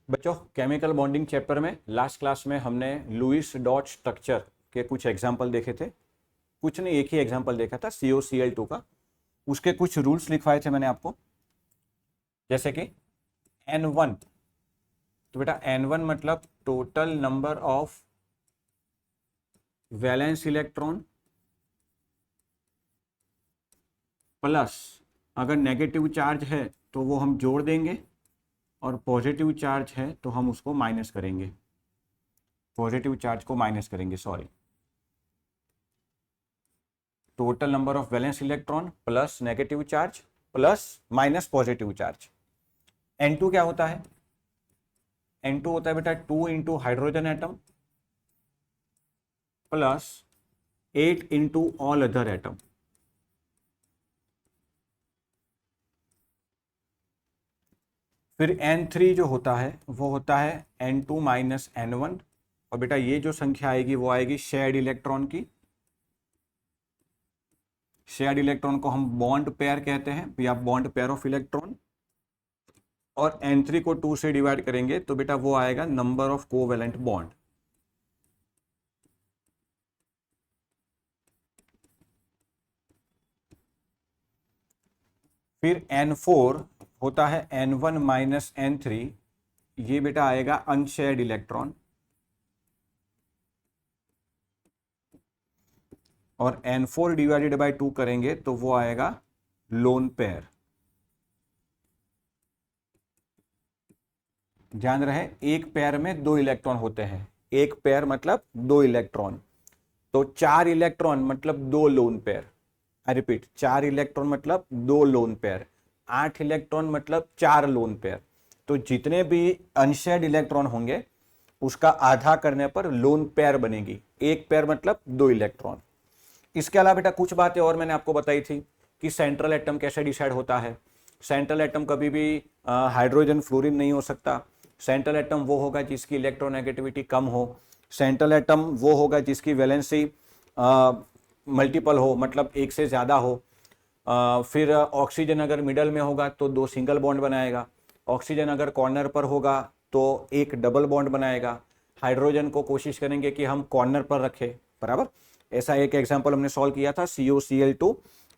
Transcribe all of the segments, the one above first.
बच्चों, chemical bonding chapter में last class में हमने लुईस डॉट स्ट्रक्चर के कुछ एग्जाम्पल देखे थे। कुछ नहीं, एक ही एग्जाम्पल देखा था COCl2 का। उसके कुछ रूल्स लिखवाए थे मैंने आपको, जैसे कि N1। तो बेटा N1 मतलब total number of valence electron plus, अगर नेगेटिव चार्ज है तो वो हम जोड़ देंगे और पॉजिटिव चार्ज है तो हम उसको माइनस करेंगे, पॉजिटिव चार्ज को माइनस करेंगे, sorry. Total number of valence electron plus negative charge plus minus positive charge. N2 क्या होता है? N2 होता है बेटा 2 into hydrogen atom plus 8 into all other atom. फिर N3 जो होता है वो होता है N2 माइनस N1। और बेटा ये जो संख्या आएगी वो आएगी शेयर्ड इलेक्ट्रॉन की। शेयर्ड इलेक्ट्रॉन को हम बॉन्ड पेयर कहते हैं या बॉन्ड पेयर ऑफ इलेक्ट्रॉन। और N3 को 2 से डिवाइड करेंगे तो बेटा वो आएगा नंबर ऑफ कोवेलेंट बॉन्ड। फिर N4 होता है N1 माइनस N3। ये बेटा आएगा अनशेयर्ड इलेक्ट्रॉन। और N4 डिवाइडेड बाय 2 करेंगे तो वो आएगा लोन पेयर। ध्यान रहे, एक पेयर में 2 इलेक्ट्रॉन होते हैं। एक पेयर मतलब 2 इलेक्ट्रॉन, तो 4 इलेक्ट्रॉन मतलब 2 lone pair. I repeat, 4 electron मतलब 2 लोन पेयर। 8 इलेक्ट्रॉन मतलब 4 लोन पेयर। तो जितने भी अनशेयर्ड इलेक्ट्रॉन होंगे उसका आधा करने पर लोन पेयर बनेगी। एक पेयर मतलब 2 इलेक्ट्रॉन। इसके अलावा बेटा कुछ बातें और मैंने आपको बताई थी कि सेंट्रल एटम कैसे डिसाइड होता है। सेंट्रल एटम कभी भी हाइड्रोजन फ्लोरीन नहीं हो सकता। सेंट्रल एटम वो होगा जिसकी इलेक्ट्रोनेगेटिविटी कम हो। सेंट्रल एटम वो होगा जिसकी वैलेंसी मल्टीपल हो, मतलब एक से ज़्यादा हो। फिर ऑक्सीजन अगर मिडल में होगा तो 2 सिंगल बॉन्ड बनाएगा। ऑक्सीजन अगर कॉर्नर पर होगा तो एक डबल बॉन्ड बनाएगा। हाइड्रोजन को कोशिश करेंगे कि हम कॉर्नर पर रखें, बराबर। ऐसा एक एग्जाम्पल हमने सॉल्व किया था COCl2।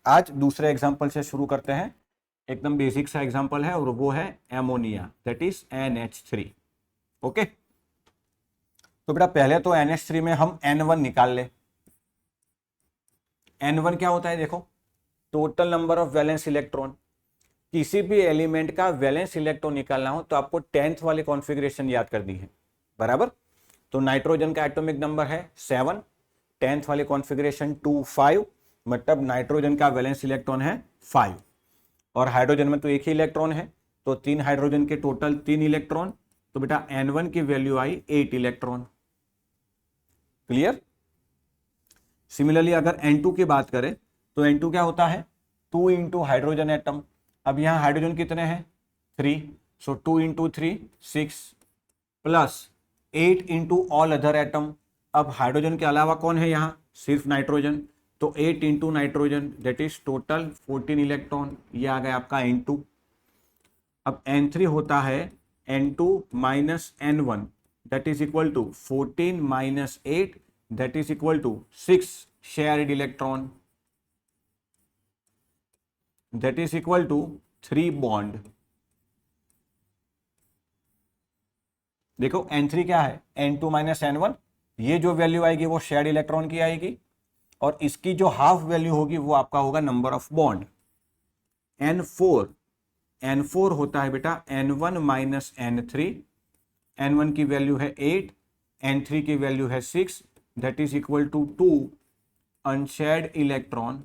आज दूसरे एग्जाम्पल से शुरू करते हैं। एकदम बेसिक सा एग्जाम्पल है और वो है ammonia, that is NH3। Okay, तो बेटा पहले तो NH3 में हम N1 निकाल ले। N1 क्या होता है? देखो, total number of valence electron. किसी भी एलिमेंट का वैलेंस इलेक्ट्रॉन निकालना हो तो आपको 10th वाली कॉन्फ़िगरेशन याद करनी है, बराबर। तो नाइट्रोजन का एटॉमिक नंबर है 7, 10th वाली कॉन्फ़िगरेशन 2 5, मतलब नाइट्रोजन का वैलेंस इलेक्ट्रॉन है 5। और हाइड्रोजन में तो एक ही इलेक्ट्रॉन है, तो 3 हाइड्रोजन के टोटल 3 इलेक्ट्रॉन। तो बेटा N1 की वैल्यू आई 8 इलेक्ट्रॉन। क्लियर? सिमिलरली अगर N2 की बात करें तो N2 क्या होता है? 2 इंटू हाइड्रोजन एटम। अब यहां हाइड्रोजन कितने हैं? 3, सो 2 into 3 6 plus 8 into all other atom. अब हाइड्रोजन के अलावा कौन है यहाँ? सिर्फ नाइट्रोजन, तो 8 into nitrogen that is total 14 electron. ये आ गया आपका N2। अब N3 होता है N2 minus N1 that is equal to 14 minus 8 that is equal to 6 shared electron that is equal to 3 bond. देखो N3 क्या है? N2 minus N1। ये जो वैल्यू आएगी वो शेयर्ड इलेक्ट्रॉन की आएगी और इसकी जो हाफ वैल्यू होगी वो आपका होगा नंबर ऑफ बॉन्ड। N4 होता है बेटा N1 माइनस N3। N1 की वैल्यू है 8, N3 की वैल्यू है 6 that is equal to 2 unshared electron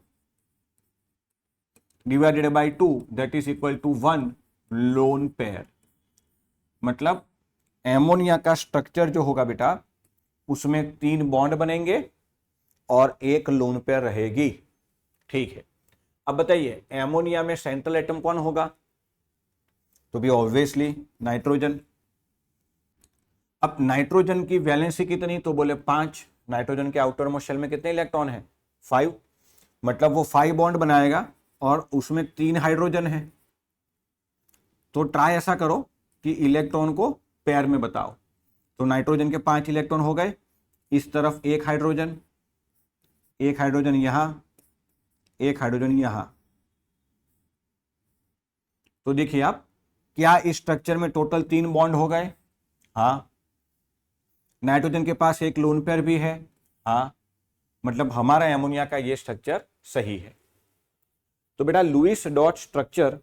divided by 2 that is equal to 1 lone pair. मतलब एमोनिया का स्ट्रक्चर जो होगा बेटा उसमें 3 बॉन्ड बनेंगे और एक लोन पेयर रहेगी। ठीक है, अब बताइए एमोनिया में सेंट्रल एटम कौन होगा? तो भी ऑब्वियसली नाइट्रोजन। अब नाइट्रोजन की वैलेंसी कितनी? तो बोले 5। नाइट्रोजन के आउटर मोस्ट शेल में कितने इलेक्ट्रॉन है? 5। मतलब वो 5 बॉन्ड बनाएगा और उसमें 3 हाइड्रोजन है। तो ट्राई ऐसा करो कि इलेक्ट्रॉन को पेयर में बताओ। तो नाइट्रोजन के 5 इलेक्ट्रॉन हो गए, इस तरफ एक हाइड्रोजन यहां, एक हाइड्रोजन यहां। तो देखिए आप, क्या इस स्ट्रक्चर में टोटल 3 बॉन्ड हो गए? हाँ। नाइट्रोजन के पास एक लोन पेयर भी है। हाँ, मतलब हमारा एमोनिया का ये स्ट्रक्चर सही है। तो बेटा लुईस डॉट स्ट्रक्चर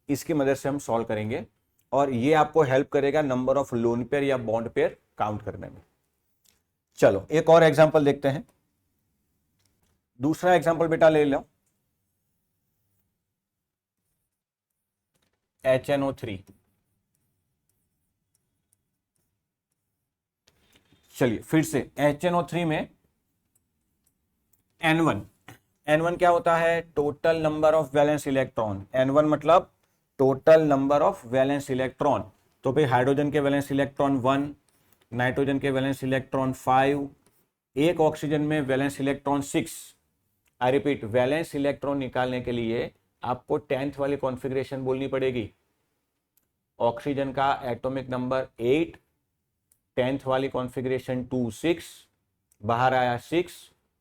इसकी मदद से हम सॉल्व करेंगे और ये आपको हेल्प करेगा नंबर ऑफ लोन पेयर या बॉन्ड पेयर काउंट करने में। चलो एक और एग्जांपल देखते हैं। दूसरा एग्जांपल बेटा ले लो, HNO3। चलिए फिर से HNO3 में N1 क्या होता है? Total number of valence electron. N1 मतलब total number of valence electron. तो भाई हाइड्रोजन के वैलेंस इलेक्ट्रॉन 1, नाइट्रोजन के वैलेंस इलेक्ट्रॉन 5, एक ऑक्सीजन में valence electron 6। I repeat, valence electron निकालने के लिए आपको 10th वाली कॉन्फ़िगरेशन बोलनी पड़ेगी। ऑक्सीजन का एटॉमिक नंबर 8, 10th वाली कॉन्फ़िगरेशन 2 6, बाहर आया 6,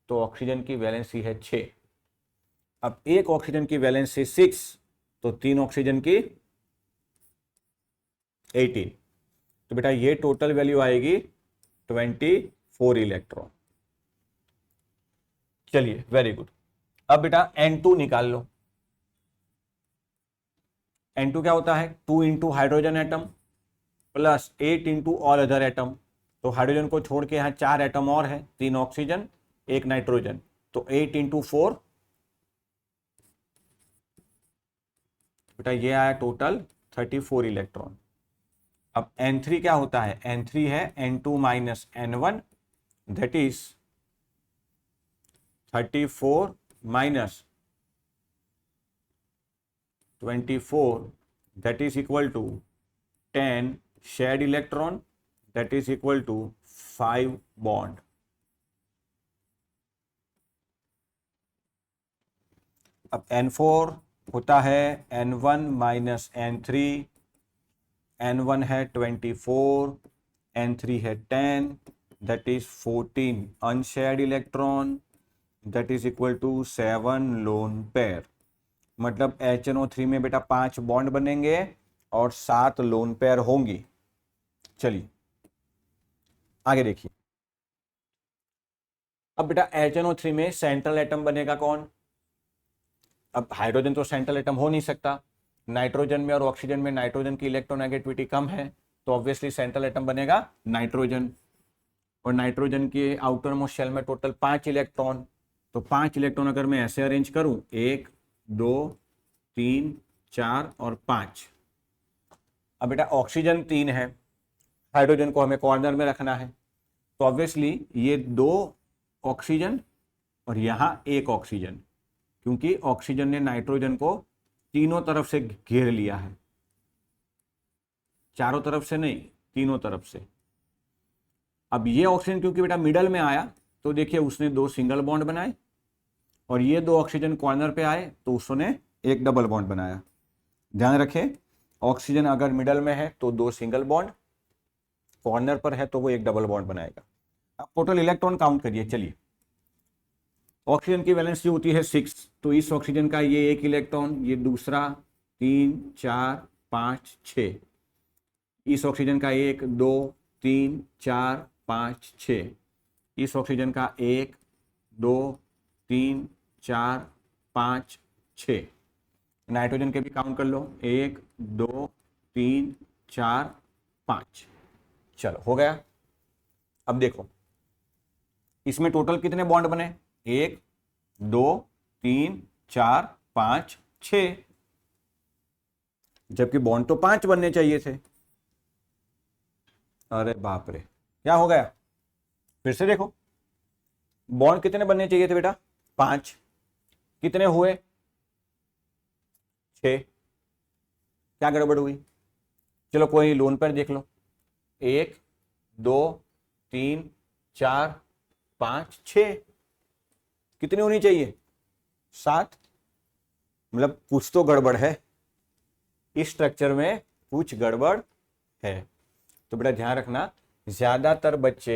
तो ऑक्सीजन की वैलेंसी है 6। अब एक ऑक्सीजन की वैलेंसी 6, तो 3 ऑक्सीजन की 18। तो बेटा ये टोटल वैल्यू आएगी 24 इलेक्ट्रॉन। चलिए वेरी गुड। अब बेटा N2 निकाल लो। N2 क्या होता है? 2 into hydrogen atom plus 8 into all other atom. तो हाइड्रोजन को छोड़ के यहां 4 एटम और है, 3 ऑक्सीजन 1 नाइट्रोजन, तो 8 इंटू 4, बेटा ये आया टोटल 34 इलेक्ट्रॉन। अब N3 क्या होता है? N3 है N2 minus N1, that is 34 minus 24, that is equal to 10 shared electron, that is equal to 5 bond। अब N4 होता है N1 माइनस N3, N1 है 24, N3 है 10, that is 14 unshared electron, that is equal to 7 lone pair। मतलब HNO3 में बेटा 5 bond बनेंगे और 7 लोन पेयर होंगी। चलिए आगे देखिए। अब बेटा HNO3 में सेंट्रल एटम बनेगा कौन? अब हाइड्रोजन तो सेंट्रल एटम हो नहीं सकता, नाइट्रोजन में और ऑक्सीजन में नाइट्रोजन की इलेक्ट्रोनेगेटिविटी कम है, तो ऑब्वियसली सेंट्रल एटम बनेगा नाइट्रोजन। और नाइट्रोजन के आउटर मोस्ट शेल में टोटल 5 इलेक्ट्रॉन, तो 5 इलेक्ट्रॉन अगर मैं ऐसे अरेंज करूं, 1 2 3 4 और 5। अब बेटा ऑक्सीजन 3 है, हाइड्रोजन को हमें कॉर्नर में रखना है, तो ऑब्वियसली ये 2 ऑक्सीजन और यहां 1 ऑक्सीजन, क्योंकि ऑक्सीजन ने नाइट्रोजन को तीनों तरफ से घेर लिया है, चारों तरफ से नहीं, तीनों तरफ से। अब ये ऑक्सीजन क्योंकि बेटा मिडल में आया, तो देखिए उसने 2 सिंगल बॉन्ड बनाए, और ये 2 ऑक्सीजन कॉर्नर पे आए तो उसने एक डबल बॉन्ड बनाया। ध्यान रखें, ऑक्सीजन अगर मिडल में है तो 2 सिंगल बॉन्ड, कॉर्नर पर है तो वो एक डबल बॉन्ड बनाएगा। अब टोटल इलेक्ट्रॉन काउंट करिए। चलिए, ऑक्सीजन की वैलेंसी होती है 6, तो इस ऑक्सीजन का ये 1 इलेक्ट्रॉन, ये दूसरा, 3 4 5 6, इस ऑक्सीजन का 1 2 3 4 5 6, इस ऑक्सीजन का 1 2 3 4 5 6। नाइट्रोजन के भी काउंट कर लो, 1 2 3 4 5। चलो हो गया। अब देखो इसमें टोटल कितने बॉन्ड बने? 1 2 3 4 5 6, जबकि बॉन्ड तो 5 बनने चाहिए थे। अरे बाप रे, क्या हो गया? फिर से देखो, बॉन्ड कितने बनने चाहिए थे बेटा? 5, कितने हुए? 6। क्या गड़बड़ हुई? चलो कोई लोन पर देख लो, 1 2 3 4 5 6, कितनी होनी चाहिए? 7। मतलब कुछ तो गड़बड़ है, इस स्ट्रक्चर में कुछ गड़बड़ है। तो बेटा ध्यान रखना, ज्यादातर बच्चे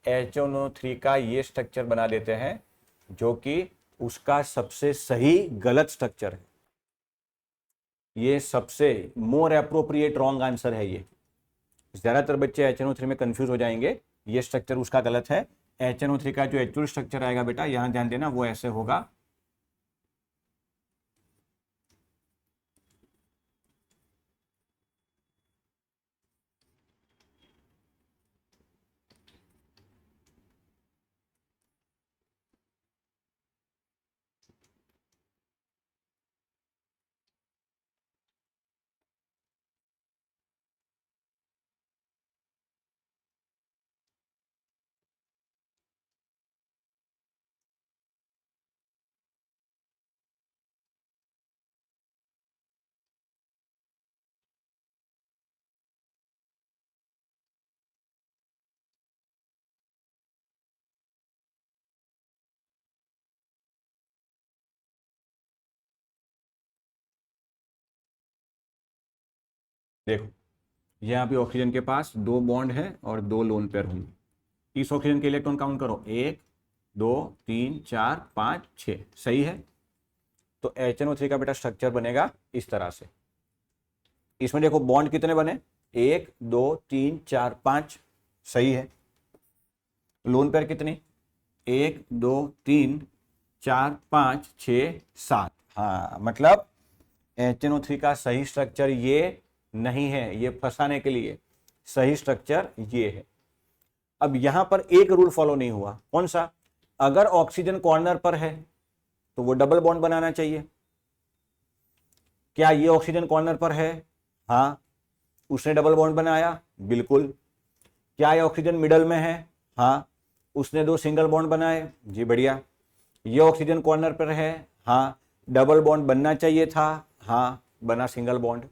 HNO3 का ये स्ट्रक्चर बना देते हैं जो कि उसका सबसे सही गलत स्ट्रक्चर है। ये सबसे मोर अप्रोप्रिएट रॉन्ग आंसर है। ये ज्यादातर बच्चे HNO3 में कंफ्यूज हो जाएंगे, ये स्ट्रक्चर उसका गलत है। HNO3 का जो एक्चुअल स्ट्रक्चर आएगा बेटा, यहां ध्यान देना, वो ऐसे होगा। देखो, यहाँ पे ऑक्सीजन के पास 2 बॉन्ड है और 2 लोन पेयर होंगे। इस ऑक्सीजन के इलेक्ट्रॉन काउंट करो, 1 2 3 4 5 6, सही है। तो HNO3 का बेटा स्ट्रक्चर बनेगा इस तरह से। इसमें देखो बॉन्ड कितने बने, 1 2 3 4 5, सही है। लोन पेयर कितनी, 1 2 3 4 5 6 7। हाँ, मतलब HNO3 का सही स्ट्रक्चर ये नहीं है, ये फंसाने के लिए। सही स्ट्रक्चर ये है। अब यहां पर एक रूल फॉलो नहीं हुआ, कौन सा? अगर ऑक्सीजन कॉर्नर पर है तो वो डबल बॉन्ड बनाना चाहिए। क्या ये ऑक्सीजन कॉर्नर पर है? हाँ, उसने डबल बॉन्ड बनाया, बिल्कुल। क्या ये ऑक्सीजन मिडल में है? हाँ, उसने 2 सिंगल बॉन्ड बनाए, जी बढ़िया। ये ऑक्सीजन कॉर्नर पर है, हाँ, डबल बॉन्ड बनना चाहिए था, हाँ, बना सिंगल बॉन्ड।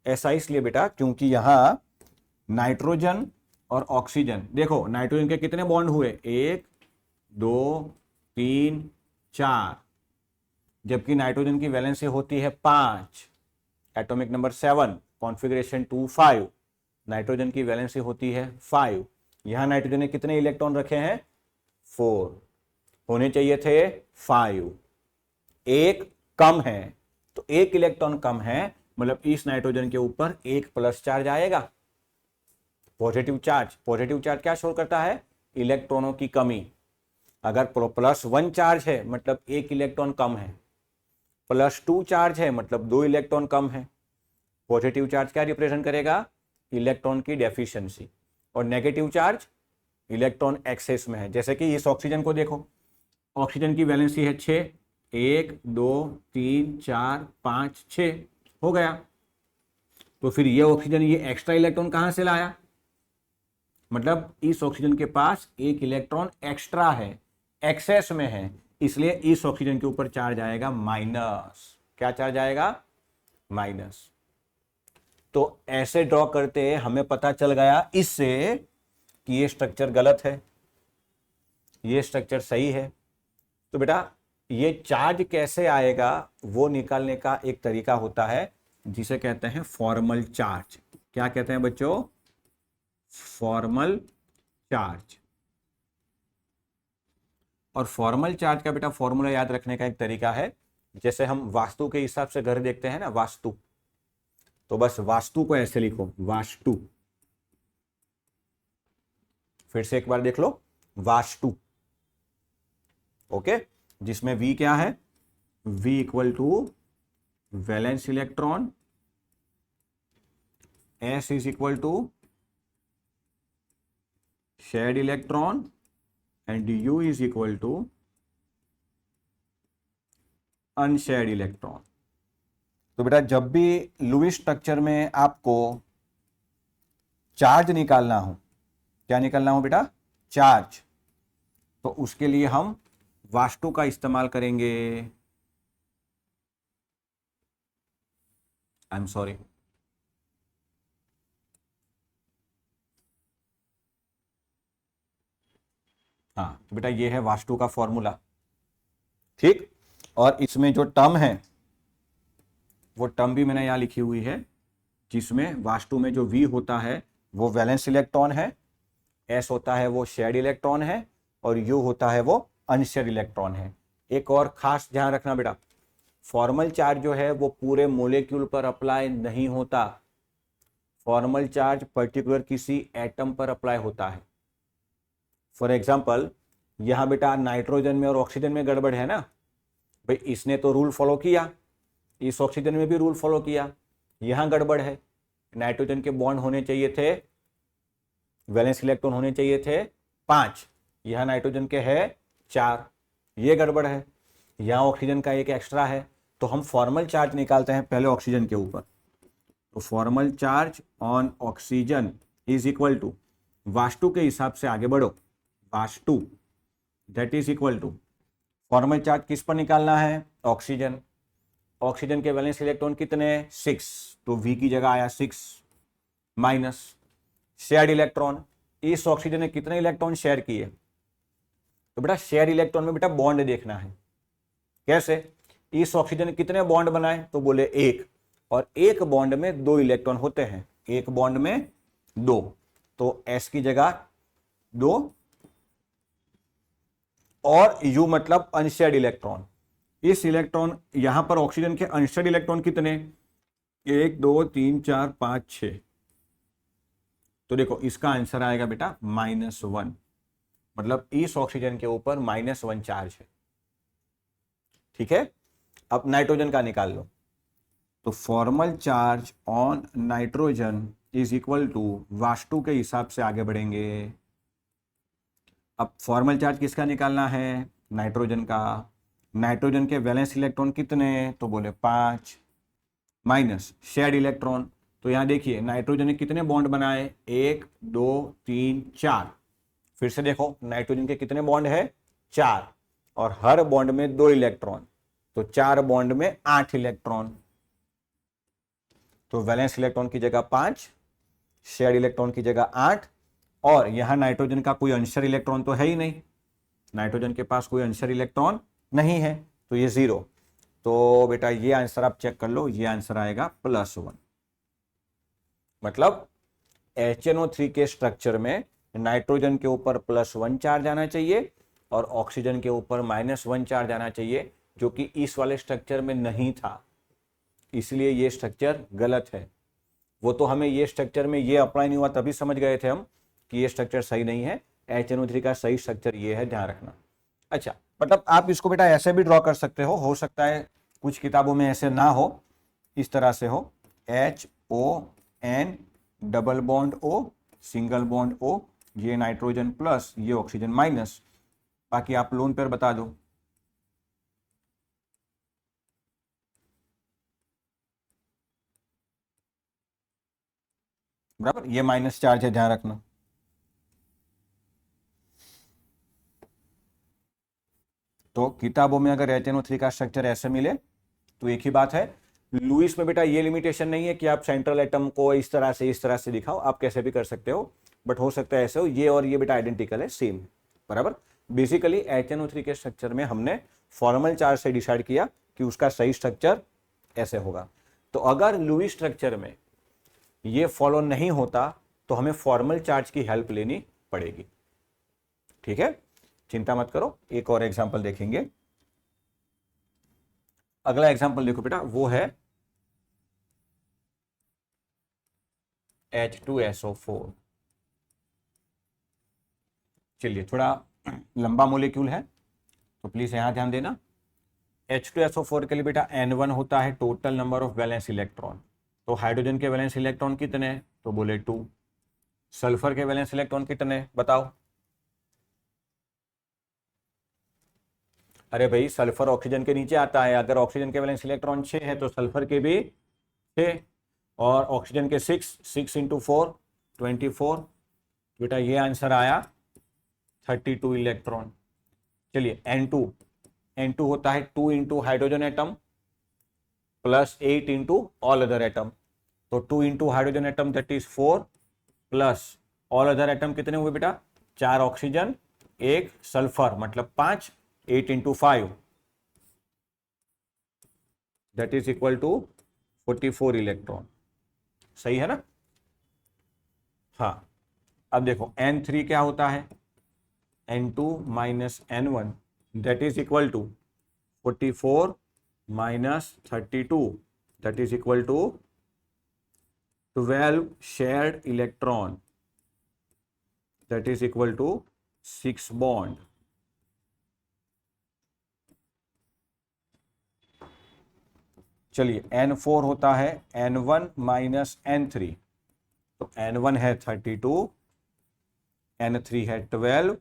ऐसा इसलिए बेटा क्योंकि यहां नाइट्रोजन और ऑक्सीजन, देखो नाइट्रोजन के कितने बॉन्ड हुए, 1 2 3 4, जबकि नाइट्रोजन की वैलेंसी होती है 5, एटॉमिक नंबर 7, कॉन्फ़िगरेशन 2 5। नाइट्रोजन की वैलेंसी होती है 5। यहां नाइट्रोजन ने कितने इलेक्ट्रॉन रखे हैं, 4, होने चाहिए थे 5। एक कम है, तो 1 इलेक्ट्रॉन कम है, मतलब इस नाइट्रोजन के ऊपर 1 प्लस चार्ज आएगा, पॉजिटिव चार्ज। पॉजिटिव चार्ज क्या शो करता है, इलेक्ट्रॉनों की कमी। अगर +1 चार्ज है मतलब 1 इलेक्ट्रॉन कम है, +2 चार्ज है मतलब 2 इलेक्ट्रॉन कम है। पॉजिटिव चार्ज क्या रिप्रेजेंट करेगा, इलेक्ट्रॉन की डेफिशिएंसी, और नेगेटिव चार्ज इलेक्ट्रॉन एक्सेस में है। जैसे कि इस ऑक्सीजन को देखो, ऑक्सीजन की वैलेंसी है 6, 1 2 3 4 5 6, हो गया। तो फिर ये ऑक्सीजन ये एक्स्ट्रा इलेक्ट्रॉन कहां से लाया, मतलब इस ऑक्सीजन के पास 1 इलेक्ट्रॉन एक्स्ट्रा है, एक्सेस में है, इसलिए इस ऑक्सीजन के ऊपर चार्ज आएगा माइनस। क्या चार्ज आएगा, माइनस। तो ऐसे ड्रॉ करते हमें पता चल गया इससे कि ये स्ट्रक्चर गलत है, ये स्ट्रक्चर सही है। तो बेटा ये चार्ज कैसे आएगा वो निकालने का एक तरीका होता है जिसे कहते हैं फॉर्मल चार्ज। क्या कहते हैं बच्चों, फॉर्मल चार्ज। और फॉर्मल चार्ज का बेटा फॉर्मूला याद रखने का एक तरीका है, जैसे हम वास्तु के हिसाब से घर देखते हैं ना, वास्तु, तो बस वास्तु को ऐसे लिखो, वास्तु। फिर से एक बार देख लो, वास्तु, ओके, जिसमें V क्या है, V equal to valence electron, S is equal to shared electron, and U is equal to unshared electron. तो बेटा जब भी लुईस स्ट्रक्चर में आपको चार्ज निकालना हो, क्या निकालना हो बेटा, चार्ज, तो उसके लिए हम वास्तु का इस्तेमाल करेंगे। आई एम सॉरी, हाँ, तो बेटा ये है वास्तु का फॉर्मूला, ठीक। और इसमें जो टर्म है वो टर्म भी मैंने यहां लिखी हुई है, जिसमें वास्तु में जो V होता है वो वैलेंस इलेक्ट्रॉन है, S होता है वो शेयर्ड इलेक्ट्रॉन है, और U होता है वो अनशेयर्ड इलेक्ट्रॉन है। एक और खास ध्यान रखना बेटा, फॉर्मल चार्ज जो है वो पूरे मोलेक्यूल पर अप्लाई नहीं होता, फॉर्मल चार्ज पर्टिकुलर किसी एटम पर अप्लाई होता है। फॉर एग्जाम्पल यहां बेटा नाइट्रोजन में और ऑक्सीजन में गड़बड़ है ना भाई, इसने तो रूल फॉलो किया, इस ऑक्सीजन में भी रूल फॉलो किया, यहां गड़बड़ है, नाइट्रोजन के बॉन्ड होने चाहिए थे, वैलेंस इलेक्ट्रॉन होने चाहिए थे 5, यहां नाइट्रोजन के है 4, ये गड़बड़ है, यहां ऑक्सीजन का एक एक्स्ट्रा है। तो हम फॉर्मल चार्ज निकालते हैं पहले ऑक्सीजन के ऊपर। तो formal charge on oxygen is equal to, वास्तु के हिसाब से आगे बढ़ो, वास्तु that is equal to, formal charge किस पर निकालना है, ऑक्सीजन, ऑक्सीजन के वैलेंस इलेक्ट्रॉन कितने 6, तो V की जगह आया 6, माइनस शेयर्ड इलेक्ट्रॉन, इस ऑक्सीजन ने कितने इलेक्ट्रॉन शेयर किए, तो बेटा शेयर इलेक्ट्रॉन में बेटा बॉन्ड देखना है। कैसे, इस ऑक्सीजन ने कितने बॉन्ड बनाए, तो बोले 1, और एक बॉन्ड में 2 इलेक्ट्रॉन होते हैं, एक बॉन्ड में 2, तो S की जगह 2 और U मतलब अनशेयर्ड इलेक्ट्रॉन। इस इलेक्ट्रॉन यहां पर ऑक्सीजन के अनशेयर्ड इलेक्ट्रॉन कितने, 1 2 3 4 5 6, तो देखो इसका आंसर आएगा बेटा -1, मतलब इस ऑक्सीजन के ऊपर -1 चार्ज है। ठीक है, अब नाइट्रोजन का निकाल लो। तो formal charge on nitrogen is equal to, वास्तु के हिसाब से आगे बढ़ेंगे। अब फॉर्मल चार्ज किसका निकालना है, नाइट्रोजन का, नाइट्रोजन के वैलेंस इलेक्ट्रॉन कितने, तो बोले 5, माइनस शेयर्ड इलेक्ट्रॉन, तो यहां देखिए नाइट्रोजन ने कितने बॉन्ड बनाए, 1 2 3 4, फिर से देखो नाइट्रोजन के कितने बॉन्ड है 4, और हर बॉन्ड में 2 इलेक्ट्रॉन, तो 4 बॉन्ड में 8 इलेक्ट्रॉन, तो वैलेंस इलेक्ट्रॉन की जगह 5, शेयर्ड इलेक्ट्रॉन की जगह 8, और यहां नाइट्रोजन का कोई अनशेयर्ड इलेक्ट्रॉन तो है ही नहीं, नाइट्रोजन के पास कोई अनशेयर्ड इलेक्ट्रॉन नहीं है, तो ये 0, तो बेटा ये आंसर आप चेक कर लो, ये आंसर आएगा +1। मतलब HNO3 के स्ट्रक्चर में नाइट्रोजन के ऊपर +1 चार्ज आना चाहिए और ऑक्सीजन के ऊपर -1 चार्ज आना चाहिए, जो कि इस वाले स्ट्रक्चर में नहीं था, इसलिए ये स्ट्रक्चर गलत है। वो तो हमें ये स्ट्रक्चर में ये अप्लाई नहीं हुआ तभी समझ गए थे हम कि ये स्ट्रक्चर सही नहीं है, HNO3 का सही स्ट्रक्चर ये है, ध्यान रखना। अच्छा, मतलब आप इसको बेटा ऐसे भी ड्रॉ कर सकते हो सकता है कुछ किताबों में ऐसे ना हो, इस तरह से हो, HON double bond O single bond O, ये नाइट्रोजन प्लस ये ऑक्सीजन माइनस, बाकी आप लोन पेयर बता दो। बराबर, ये माइनस चार्ज है, ध्यान रखना। तो किताबों में अगर HNO3 का स्ट्रक्चर ऐसे मिले तो एक ही बात है, लुईस में बेटा ये लिमिटेशन नहीं है कि आप सेंट्रल एटम को इस तरह से दिखाओ, आप कैसे भी कर सकते हो, बट हो सकता है ऐसे हो, ये और ये बेटा आइडेंटिकल है, सेम है। बराबर, बेसिकली HNO3 के स्ट्रक्चर में हमने फॉर्मल चार्ज से डिसाइड किया कि उसका सही स्ट्रक्चर ऐसे होगा। तो अगर लुईस स्ट्रक्चर में ये फॉलो नहीं होता तो हमें फॉर्मल चार्ज की हेल्प लेनी पड़ेगी। ठीक है, चिंता मत करो, एक और एग्जांपल देखेंगे। अगला एग्जांपल देखो बेटा, वो है H2SO4। चलिए, थोड़ा लंबा मोलिक्यूल है तो प्लीज यहां ध्यान देना। H2SO4 के लिए बेटा N1 होता है total number of valence electron, तो हाइड्रोजन के वैलेंस इलेक्ट्रॉन कितने, तो बोले 2, सल्फर के वैलेंस इलेक्ट्रॉन कितने बताओ, अरे भाई सल्फर ऑक्सीजन के नीचे आता है, अगर ऑक्सीजन के वैलेंस इलेक्ट्रॉन 6 है तो सल्फर के भी 6, और ऑक्सीजन के 6 इंटू 4 24, बेटा ये आंसर आया 32 इलेक्ट्रॉन। चलिए N2 होता है 2 into hydrogen atom plus 8 into all other atom, तो 2 into hydrogen atom that is 4 plus all other atom कितने हुए बेटा, 4 ऑक्सीजन 1 सल्फर मतलब 5, 8 into 5 that is equal to 44 electron. सही है ना? हाँ, अब देखो N3 क्या होता है, N2 minus N1 that is equal to 44 minus 32 that is equal to 12 shared electron that is equal to 6 bond. चलिए N4 होता है N1 माइनस N3, तो N1 है 32, N3 है 12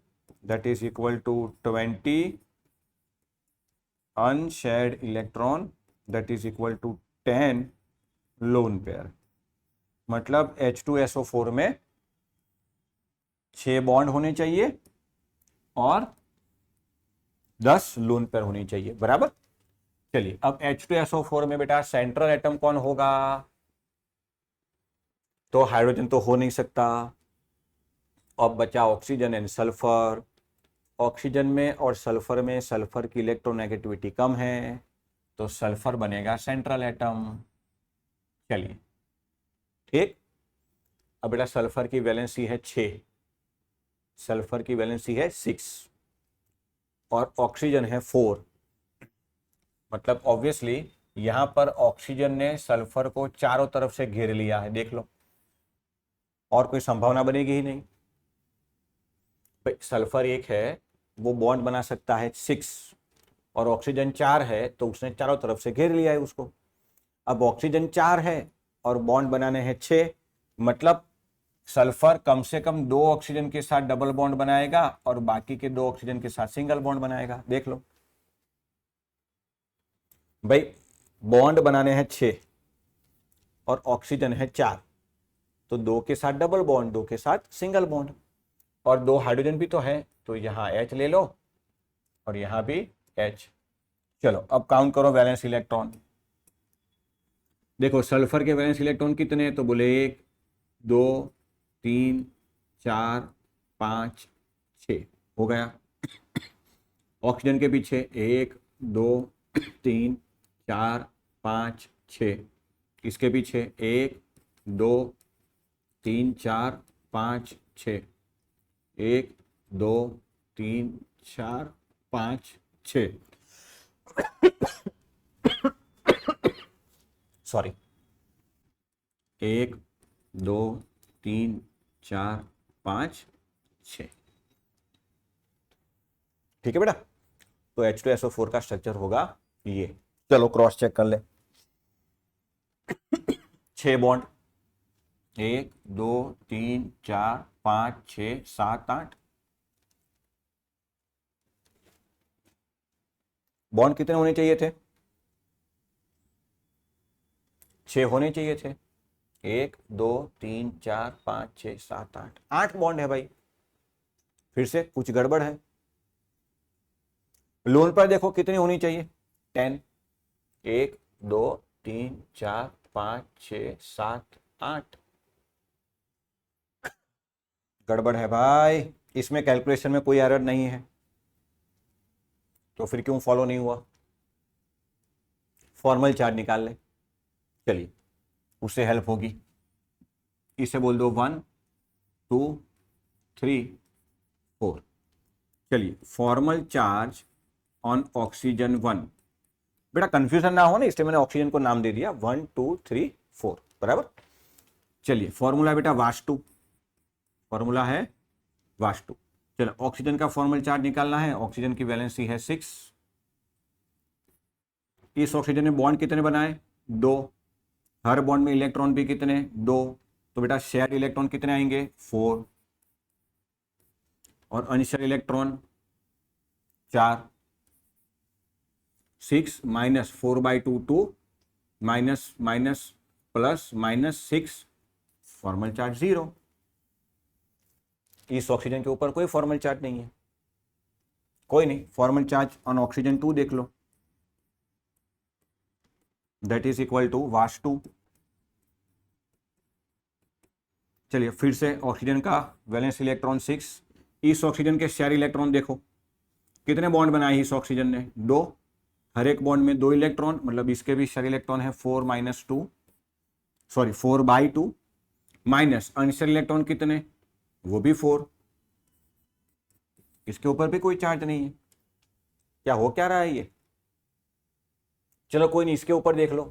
that is equal to 20 unshared electron that is equal to 10 lone pair. मतलब H2SO4 में 6 bond होने चाहिए और 10 लोन पेयर होनी चाहिए, बराबर। चलिए अब H2SO4 में बेटा सेंट्रल एटम कौन होगा, तो हाइड्रोजन तो हो नहीं सकता। अब बचा ऑक्सीजन एंड सल्फर। ऑक्सीजन में और सल्फर में सल्फर की इलेक्ट्रोनेगेटिविटी कम है, तो सल्फर बनेगा सेंट्रल एटम। चलिए ठीक, अब बेटा सल्फर की वैलेंसी है 6, सल्फर की वैलेंसी है 6 और ऑक्सीजन है 4। मतलब ऑब्वियसली यहां पर ऑक्सीजन ने सल्फर को चारों तरफ से घेर लिया है, देख लो, और कोई संभावना बनेगी ही नहीं। भाई सल्फर एक है, वो बॉन्ड बना सकता है 6 और ऑक्सीजन 4 है, तो उसने चारों तरफ से घेर लिया है उसको। अब ऑक्सीजन 4 है और बॉन्ड बनाने हैं 6, मतलब सल्फर कम से कम 2 ऑक्सीजन के साथ डबल बॉन्ड बनाएगा और बाकी के 2 ऑक्सीजन के साथ सिंगल बॉन्ड बनाएगा, देख लो। भाई बॉन्ड बनाने हैं 6 और ऑक्सीजन है 4, तो 2 के साथ डबल बॉन्ड, 2 के साथ सिंगल बॉन्ड, और 2 हाइड्रोजन भी तो है, तो यहां H ले लो और यहां भी H। चलो अब काउंट करो वैलेंस इलेक्ट्रॉन। देखो सल्फर के वैलेंस इलेक्ट्रॉन कितने हैं, तो बोले 1 2 3 4 5 6 हो गया। ऑक्सीजन के पीछे 1 2 3 4 5 6, इसके पीछे 1 2 3 4 5 6, 1 2 3 4 5 6, सॉरी, 1 2 3 4 5 6। ठीक है बेटा, तो H2SO4 का स्ट्रक्चर होगा ये। चलो क्रॉस चेक कर ले। 6 बॉन्ड, 1 2 3 4 5 6 7 8। बॉन्ड कितने होने चाहिए थे, 6 होने चाहिए थे। 1 2 3 4 5 6 7 8, 8 बॉन्ड है भाई। फिर से कुछ गड़बड़ है। लोन पर देखो कितनी होनी चाहिए, 10। 1 2 3 4 5 6 7 8, गड़बड़ है भाई। इसमें कैलकुलेशन में कोई एरर नहीं है, तो फिर क्यों फॉलो नहीं हुआ। फॉर्मल चार्ज निकाल ले, चलिए उससे हेल्प होगी। इसे बोल दो 1 2 3 4। चलिए फॉर्मल चार्ज ऑन ऑक्सीजन 1। बेटा कंफ्यूजन ना हो ना, इसलिए मैंने ऑक्सीजन को नाम दे दिया 1 2 3 4, बराबर। चलिए फॉर्मूला बेटा वाष्टु, फॉर्मूला है वाष्टु। चलो ऑक्सीजन का फॉर्मल चार्ज निकालना है। ऑक्सीजन की वैलेंसी है 6। इस ऑक्सीजन ने बॉन्ड कितने बनाए, 2। हर बॉन्ड में इलेक्ट्रॉन भी कितने, 2। तो बेटा शेयर इलेक्ट्रॉन कितने आएंगे, 4। और unshare electron 4। 6 minus 4/2 2, minus minus plus minus 6, formal charge 0। इस ऑक्सीजन के ऊपर कोई फॉर्मल चार्ज नहीं है, कोई नहीं। फॉर्मल चार्ज ऑन ऑक्सीजन 2 देख लो, दैट इज इक्वल टू वाष्टु। चलिए फिर से ऑक्सीजन का वैलेंस इलेक्ट्रॉन 6। इस ऑक्सीजन के शेयर इलेक्ट्रॉन देखो कितने बॉन्ड बनाए इस ऑक्सीजन ने, 2। हर एक बॉन्ड में 2 इलेक्ट्रॉन, मतलब इसके भी शेयर इलेक्ट्रॉन है 4 - 2। सॉरी 4/2 माइनस अनस्टेबल इलेक्ट्रॉन कितने, वो भी 4, इसके ऊपर भी कोई चार्ज नहीं है। क्या हो क्या रहा है ये, चलो कोई नहीं, इसके ऊपर देख लो।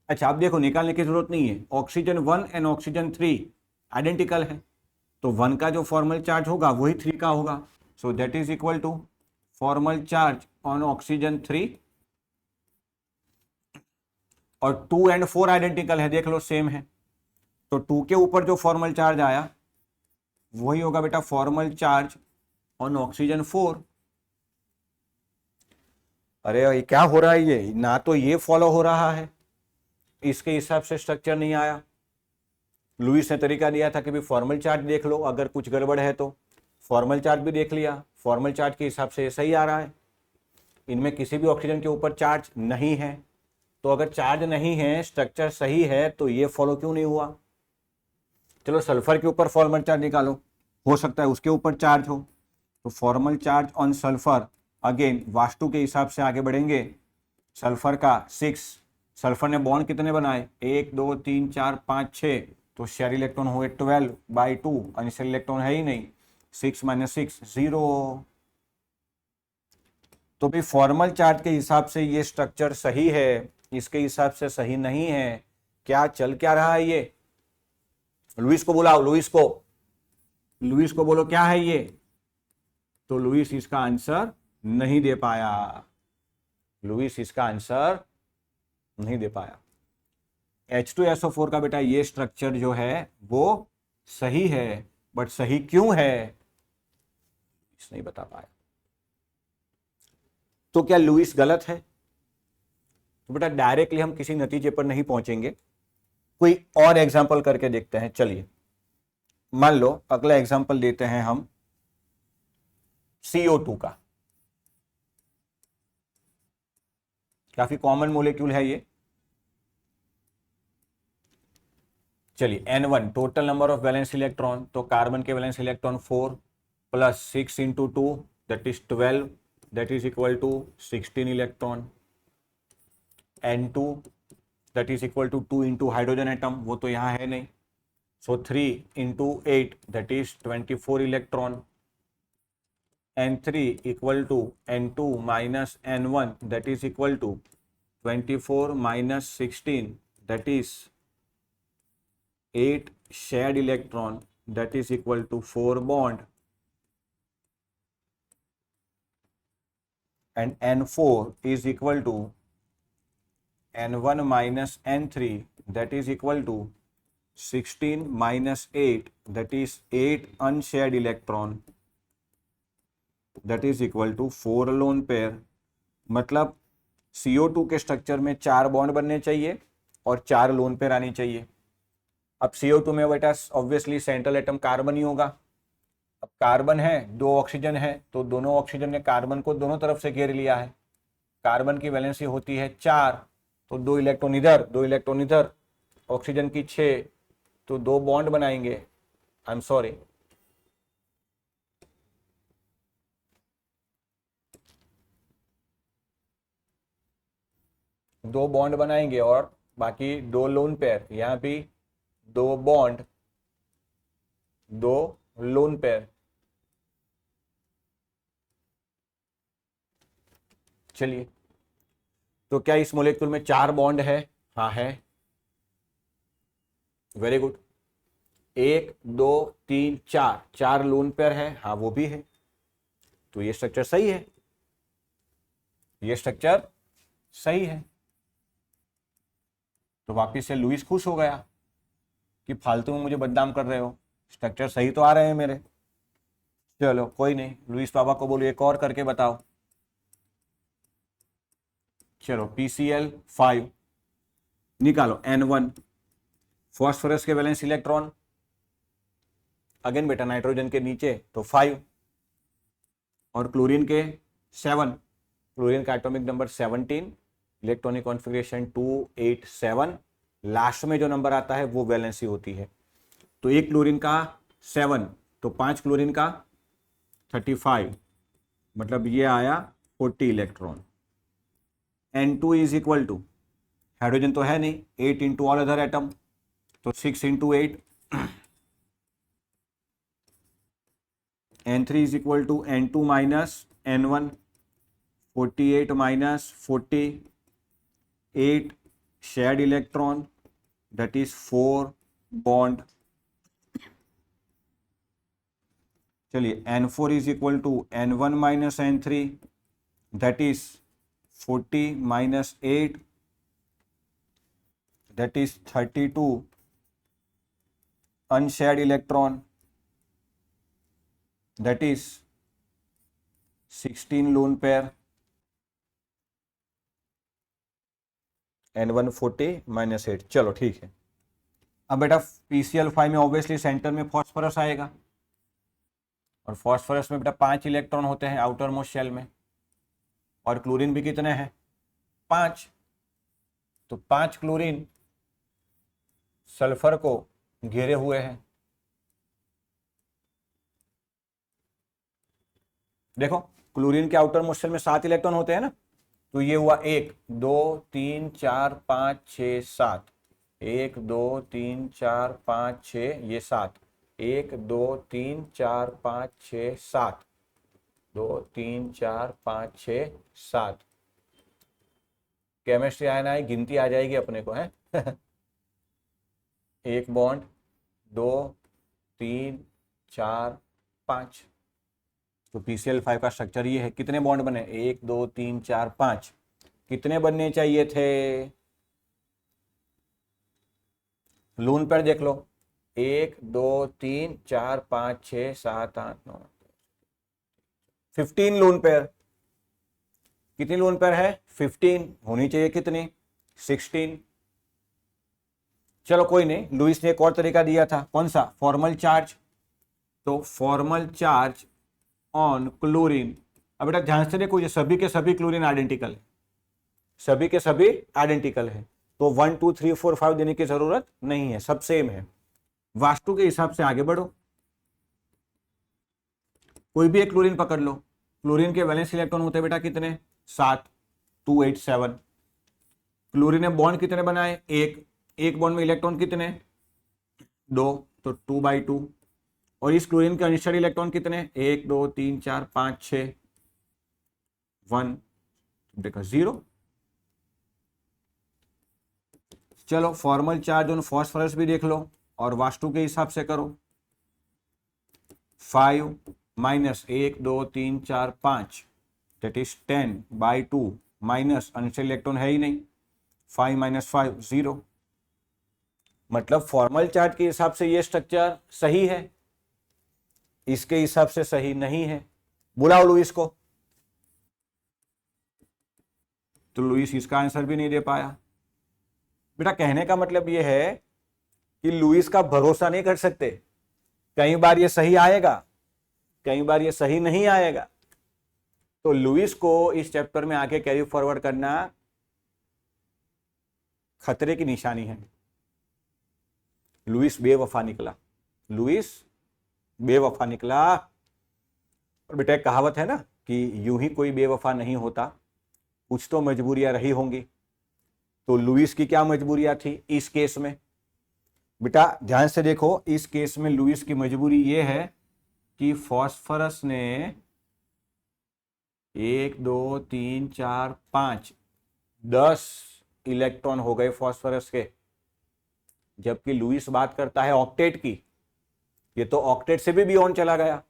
अच्छा आप देखो, निकालने की जरूरत नहीं है, ऑक्सीजन 1 एंड ऑक्सीजन 3 आइडेंटिकल है, तो 1 का जो फॉर्मल चार्ज होगा वही 3 का होगा, so that is equal to formal charge on oxygen 3, और 2 एंड 4 आइडेंटिकल है, देख लो सेम है, तो 2 के ऊपर जो फॉर्मल चार्ज आया वही होगा बेटा फॉर्मल चार्ज ऑन ऑक्सीजन 4। अरे ये क्या हो रहा है, ये ना तो ये फॉलो हो रहा है, इसके हिसाब से स्ट्रक्चर नहीं आया। लुईस ने तरीका दिया था कि भी फॉर्मल चार्ज देख लो, अगर कुछ गड़बड़ है तो फॉर्मल चार्ज भी देख लिया, फॉर्मल चार्ज के हिसाब से सही आ रहा है, इनमें किसी भी ऑक्सीजन के ऊपर चार्ज नहीं है, तो अगर चार्ज नहीं है स्ट्रक्चर सही है तो ये फॉलो क्यों नहीं हुआ। चलो सल्फर के ऊपर फॉर्मल चार्ज निकालो, हो सकता है उसके ऊपर चार्ज हो, तो formal charge on sulphur, again vastu के हिसाब से आगे बढ़ेंगे, सल्फर का 6, सल्फर ने बॉन्ड कितने बनाए 1 2 3 4 5 6, तो शेयर इलेक्ट्रॉन हुए 12/2, अनशेयर इलेक्ट्रॉन है ही नहीं, 6 - 6 0। तो भी फॉर्मल चार्ज के हिसाब से ये स्ट्रक्चर सही है, इसके हिसाब से सही नहीं है, क्या चल क्या रहा है ये। लुईस को बुलाओ, लुईस को बोलो क्या है ये, तो लुईस इसका आंसर नहीं दे पाया, लुईस इसका आंसर नहीं दे पाया। H2SO4 का बेटा ये स्ट्रक्चर जो है वो सही है, बट सही क्यों है इस नहीं बता पाया। तो क्या लुईस गलत है, तो बेटा डायरेक्टली हम किसी नतीजे पर नहीं पहुंचेंगे, कोई और एग्जांपल करके देखते हैं। चलिए मान लो अगला एग्जांपल देते हैं हम CO2 का, काफी कॉमन मोलिक्यूल है ये। चलिए N1 total number of valence electron, तो कार्बन के valence electron 4 plus 6 × 2 that is 12, that is equal to 16 electron. N2 that is equal to 2 × hydrogen atom, वो तो यहाँ है नहीं, so 3 × 8 that is 24 electron. N3 equal to N2 minus N1 that is equal to 24 minus 16 that is 8 shared electron that is equal to 4 bond, and N4 is equal to N1 minus N3 that is equal to 16 minus 8 that is 8 unshared electron that is equal to 4 lone pair। मतलब CO2 के structure में 4 bond बनने चाहिए और 4 lone pair आनी चाहिए। अब CO2 में बेटा ऑब्वियसली सेंट्रल एटम कार्बन ही होगा, अब कार्बन है 2 ऑक्सीजन है, तो दोनों ऑक्सीजन ने कार्बन को दोनों तरफ से घेर लिया है, कार्बन की वैलेंसी होती है 4, तो 2 इलेक्ट्रॉन इधर 2 इलेक्ट्रॉन इधर, ऑक्सीजन की 6, तो 2 बॉन्ड बनाएंगे, आई एम सॉरी, दो बॉन्ड बनाएंगे और बाकी 2 लोन पेयर, यहाँ भी 2 बॉन्ड 2 लोन पेयर। चलिए तो क्या इस मॉलिक्यूल में 4 बॉन्ड है, हाँ है, वेरी गुड। 1 2 3 4 4 लोन पेयर है, हाँ वो भी है, तो ये स्ट्रक्चर सही है, ये स्ट्रक्चर सही है। तो वापिस से लुईस खुश हो गया कि फालतू में मुझे बदनाम कर रहे हो, स्ट्रक्चर सही तो आ रहे हैं मेरे। चलो कोई नहीं, लुईस पापा को बोलो एक और करके बताओ। चलो PCl5 निकालो, N1 फॉस्फोरस के वैलेंस इलेक्ट्रॉन, अगेन बेटा नाइट्रोजन के नीचे तो 5, और क्लोरीन के 7, क्लोरीन का atomic number 17, electronic configuration 287, last में जो नंबर आता है वो वैलेंसी होती है, तो एक क्लोरीन का 7, तो 5 क्लोरीन का 35, मतलब ये आया 40 electron. N2 is equal to, hydrogen तो है नहीं, 8 × ऑल अदर एटम, तो 6 into 8 N3 is equal to N2 minus N1, 48 minus 40, 8 shared electron, that is 4 bond. चलिए N4 is equal to N1 minus N3, that is 40 minus 8, that is 32 unshared electron, that is 16 lone pair, N1 40 minus 8। चलो ठीक है। अब बेटा PCl5 में obviously centre में phosphorus आएगा, और फॉस्फोरस में बेटा 5 इलेक्ट्रॉन होते हैं आउटर मोस्ट शेल में, और क्लोरीन भी कितने हैं? 5। तो 5 क्लोरीन सल्फर को घेरे हुए हैं। देखो क्लोरीन के आउटर मोस्ट शेल में 7 इलेक्ट्रॉन होते हैं ना, तो ये हुआ 1 2 3 4 5 6 7, 1 2 3 4 5 6, ये 7, 1 2 3 4 5 6 7, 2 3 4 5 6 7। केमिस्ट्री आना है, गिनती आ जाएगी अपने को है। 1 बॉन्ड, 2 3 4 5। तो PCl5 का स्ट्रक्चर ये है। कितने बॉन्ड बने? 1 2 3 4 5। कितने बनने चाहिए थे? लोन पेयर देख लो, 1 2 3 4 5 6 7 8 9, 15 लोन पेयर। कितनी लोन पेयर है? 15। होनी चाहिए कितनी? 16। चलो कोई नहीं, लुईस ने एक और तरीका दिया था। कौन सा? Formal charge. तो फॉर्मल चार्ज ऑन क्लोरीन। अब बेटा ध्यान से देखो, ये सभी के सभी क्लोरीन आइडेंटिकल है, सभी के सभी आइडेंटिकल है, तो 1 2 3 4 5 देने की जरूरत नहीं है, सब सेम है। वास्तु के हिसाब से आगे बढ़ो, कोई भी एक क्लोरीन पकड़ लो। क्लोरीन के वैलेंस इलेक्ट्रॉन होते हैं बेटा कितने? 7, 2 8 7। क्लोरीन ने बॉन्ड कितने बनाए? एक बॉन्ड में इलेक्ट्रॉन कितने? 2, तो 2/2। और इस क्लोरीन के अनस्टेड इलेक्ट्रॉन कितने? 1 2 3 4 5 6, 1, देखो 0। चलो फॉर्मल चार्ज ऑन फॉस्फोरस भी देख लो, और वास्तु के हिसाब से करो। 5 माइनस 1 2 3 4 5, दैट इज 10/2 माइनस अनस्टेड इलेक्ट्रॉन है ही नहीं, 5 माइनस 5 0। मतलब फॉर्मल चार्ज के हिसाब से ये स्ट्रक्चर सही है, इसके हिसाब से सही नहीं है। बुलाओ लुईस को। तो लुईस इसका आंसर भी नहीं दे पाया। बेटा कहने का मतलब ये है कि लुईस का भरोसा नहीं कर सकते, कई बार ये सही आएगा, कई बार ये सही नहीं आएगा। तो लुईस को इस चैप्टर में आगे कैरी फॉरवर्ड करना खतरे की निशानी है। लुईस बेवफा निकला, लुईस बेवफा निकला। और बेटा एक कहावत है ना कि यूं ही कोई बेवफा नहीं होता, कुछ तो मजबूरियां रही होंगी। तो लुईस की क्या मजबूरियां थी इस केस में? बेटा ध्यान से देखो, इस केस में लुईस की मजबूरी ये है कि फॉस्फोरस ने 1 2 3 4 5 10 इलेक्ट्रॉन हो गए फॉस्फोरस के, जबकि लुईस बात करता है ऑक्टेट की। ये तो ऑक्टेट से भी बियॉन्ड चला गया।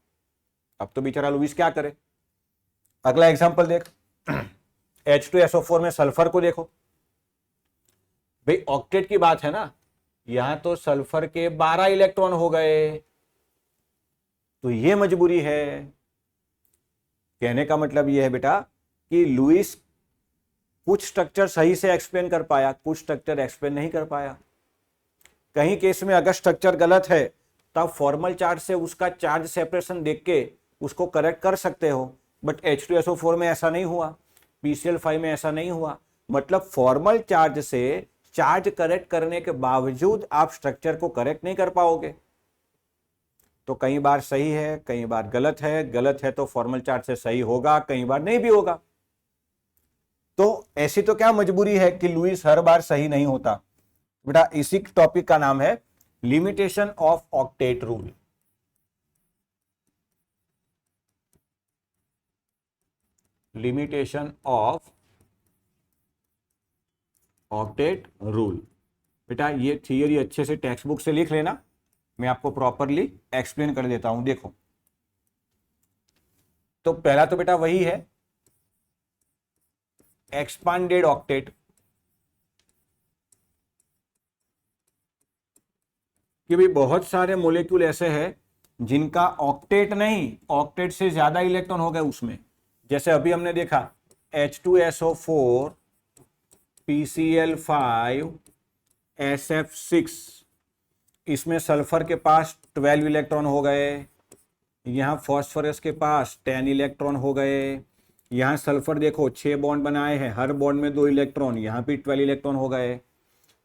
अब तो बेचारा लुईस क्या करे। अगला एग्जांपल देख, H2SO4 में सल्फर को देखो। भाई ऑक्टेट की बात है ना, यहां तो सल्फर के 12 इलेक्ट्रॉन हो गए, तो ये मजबूरी है। कहने का मतलब यह है बेटा कि लुईस कुछ स्ट्रक्चर सही से एक्सप्लेन कर पाया, कुछ स्ट्रक्चर एक्सप्लेन नहीं कर पाया। कहीं केस में अगर स्ट्रक्चर गलत है तब फॉर्मल चार्ज से उसका चार्ज सेपरेशन देख के उसको करेक्ट कर सकते हो, बट H2SO4 में ऐसा नहीं हुआ, PCl5 में ऐसा नहीं हुआ। मतलब फॉर्मल चार्ज से चार्ज करेक्ट करने के बावजूद आप स्ट्रक्चर को करेक्ट नहीं कर पाओगे। तो कई बार सही है, कई बार गलत है, गलत है तो फॉर्मल चार्ज से सही होगा, कई बार नहीं भी होगा। तो ऐसी तो क्या मजबूरी है कि लुईस हर बार सही नहीं होता। बेटा इसी टॉपिक का नाम है limitation of octet rule. Limitation of octet rule. बेटा ये थियरी अच्छे से टेक्स्ट बुक से लिख लेना, मैं आपको प्रॉपरली एक्सप्लेन कर देता हूं। देखो तो पहला तो बेटा वही है एक्सपांडेड ऑक्टेट, कि भाई बहुत सारे मोलेक्यूल ऐसे हैं जिनका ऑक्टेट नहीं, ऑक्टेट से ज्यादा इलेक्ट्रॉन हो गए उसमें। जैसे अभी हमने देखा H2SO4 PCl5 SF6, इसमें सल्फर के पास 12 इलेक्ट्रॉन हो गए, यहां फॉस्फोरस के पास 10 इलेक्ट्रॉन हो गए, यहां सल्फर देखो 6 बॉन्ड बनाए हैं, हर बॉन्ड में 2 इलेक्ट्रॉन, यहां भी 12 इलेक्ट्रॉन हो गए।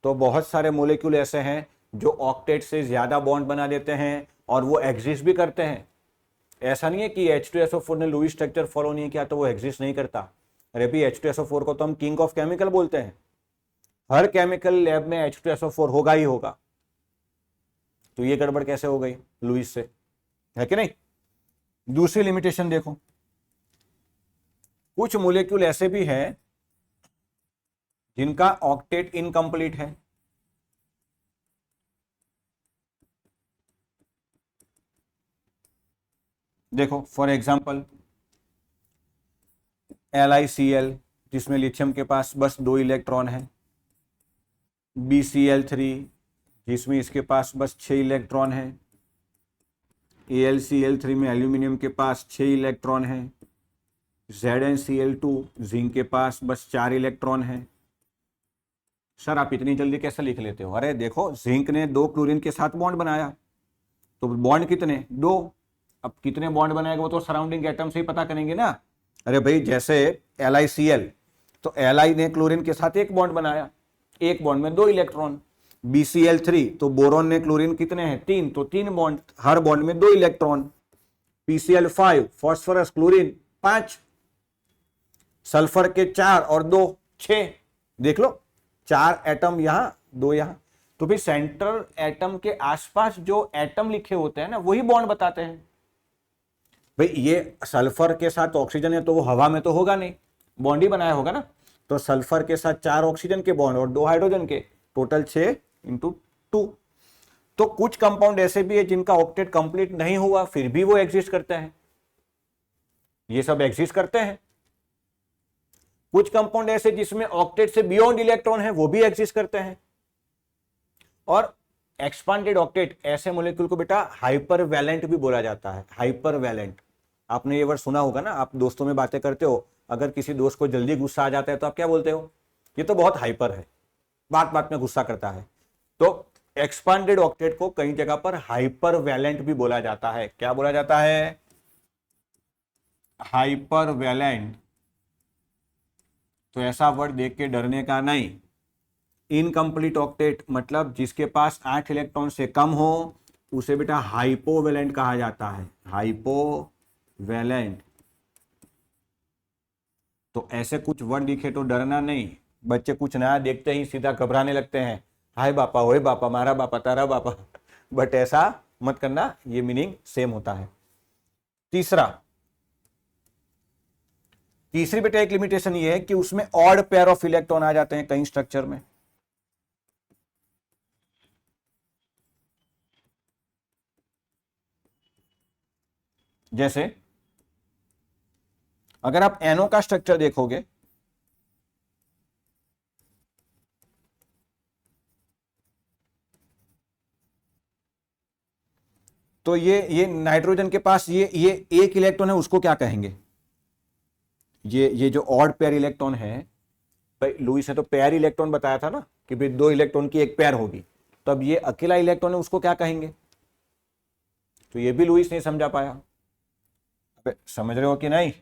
तो बहुत सारे मोलेक्यूल ऐसे हैं जो ऑक्टेट से ज्यादा बॉन्ड बना देते हैं और वो एग्जिस्ट भी करते हैं। ऐसा नहीं है कि H2SO4 ने लुईस स्ट्रक्चर फॉलो नहीं किया तो वो एग्जिस्ट नहीं करता। अरे भी H2SO4 को तो हम किंग ऑफ केमिकल बोलते हैं, हर केमिकल लैब में H2SO4 होगा ही होगा। तो ये गड़बड़ कैसे हो गई लुईस से, है कि नहीं। दूसरी लिमिटेशन देखो, कुछ मोलेक्यूल ऐसे भी हैं जिनका ऑक्टेट इनकम्प्लीट है। देखो फॉर एग्जांपल LiCl, जिसमें लिथियम के पास बस 2 इलेक्ट्रॉन है, BCl3 जिसमें इसके पास बस 6 इलेक्ट्रॉन है, AlCl3 में एल्यूमिनियम के पास 6 इलेक्ट्रॉन है, ZnCl2 जिंक के पास बस 4 इलेक्ट्रॉन है। सर आप इतनी जल्दी कैसे लिख लेते हो? अरे देखो जिंक ने 2 क्लोरीन के साथ बॉन्ड बनाया, तो बॉन्ड कितने? 2। अब कितने बॉन्ड बनाएगा वो तो सराउंडिंग एटम से ही पता करेंगे ना। अरे भाई जैसे LiCl, तो Li ने क्लोरीन के साथ 1 बॉन्ड बनाया, 1 बॉन्ड में 2 इलेक्ट्रॉन। BCl3 तो बोरोन ने क्लोरीन कितने हैं? 3, तो 3 बॉन्ड, हर बॉन्ड में 2 electron. PCl5 phosphorus chlorine 5, sulphur के 4 और 2 6। देख लो 4 एटम यहां 2 यहां। तो भी सेंट्रल एटम के आसपास जो एटम लिखे होते हैं ना वही बॉन्ड बताते हैं। भाई ये सल्फर के साथ ऑक्सीजन है तो वो हवा में तो होगा नहीं, बॉन्ड ही बनाया होगा ना। तो सल्फर के साथ 4 ऑक्सीजन के बॉन्ड और 2 हाइड्रोजन के, टोटल 6 × 2। तो कुछ कंपाउंड ऐसे भी है जिनका ऑक्टेट कंप्लीट नहीं हुआ फिर भी वो एग्जिस्ट करते हैं, ये सब एग्जिस्ट करते हैं। कुछ कंपाउंड ऐसे जिसमें ऑक्टेट से बियॉन्ड इलेक्ट्रॉन है वो भी एग्जिस्ट करते हैं। और एक्सपांडेड ऑक्टेट ऐसे मॉलिक्यूल को बेटा हाइपर वैलेंट भी बोला जाता है। हाइपर वैलेंट, आपने ये वर्ड सुना होगा ना, आप दोस्तों में बातें करते हो, अगर किसी दोस्त को जल्दी गुस्सा आ जाता है तो आप क्या बोलते हो? ये तो बहुत हाइपर है, बात बात में गुस्सा करता है। तो एक्सपांडेड ऑक्टेट को कई जगह पर हाइपर वैलेंट भी बोला जाता है। क्या बोला जाता है? Hyper valent. तो ऐसा वर्ड देख के डरने का नहीं। इनकम्प्लीट ऑक्टेट मतलब जिसके पास 8 इलेक्ट्रॉन से कम हो उसे बेटा हाइपोवैलेंट कहा जाता है। हाइपोवैलेंट। तो ऐसे कुछ वर्ड दिखे तो डरना नहीं। बच्चे कुछ नया देखते ही सीधा घबराने लगते हैं, हाय बापा, ओए बापा, मारा बापा, तारा बापा। बट ऐसा मत करना, ये मीनिंग सेम होता है। तीसरी बेटा एक लिमिटेशन ये है कि उसमें ऑड पेयर ऑफ इलेक्ट्रॉन आ जाते हैं कई स्ट्रक्चर में। जैसे अगर आप NO का स्ट्रक्चर देखोगे तो ये नाइट्रोजन के पास ये 1 इलेक्ट्रॉन है, उसको क्या कहेंगे? ये जो ऑड पेयर इलेक्ट्रॉन है, भाई लुईस ने तो पेयर इलेक्ट्रॉन बताया था ना कि भाई 2 इलेक्ट्रॉन की एक पेयर होगी, तो अब ये अकेला इलेक्ट्रॉन है उसको क्या कहेंगे? तो ये भी लुईस नहीं समझा पाया। अबे समझ रहे हो कि नहीं?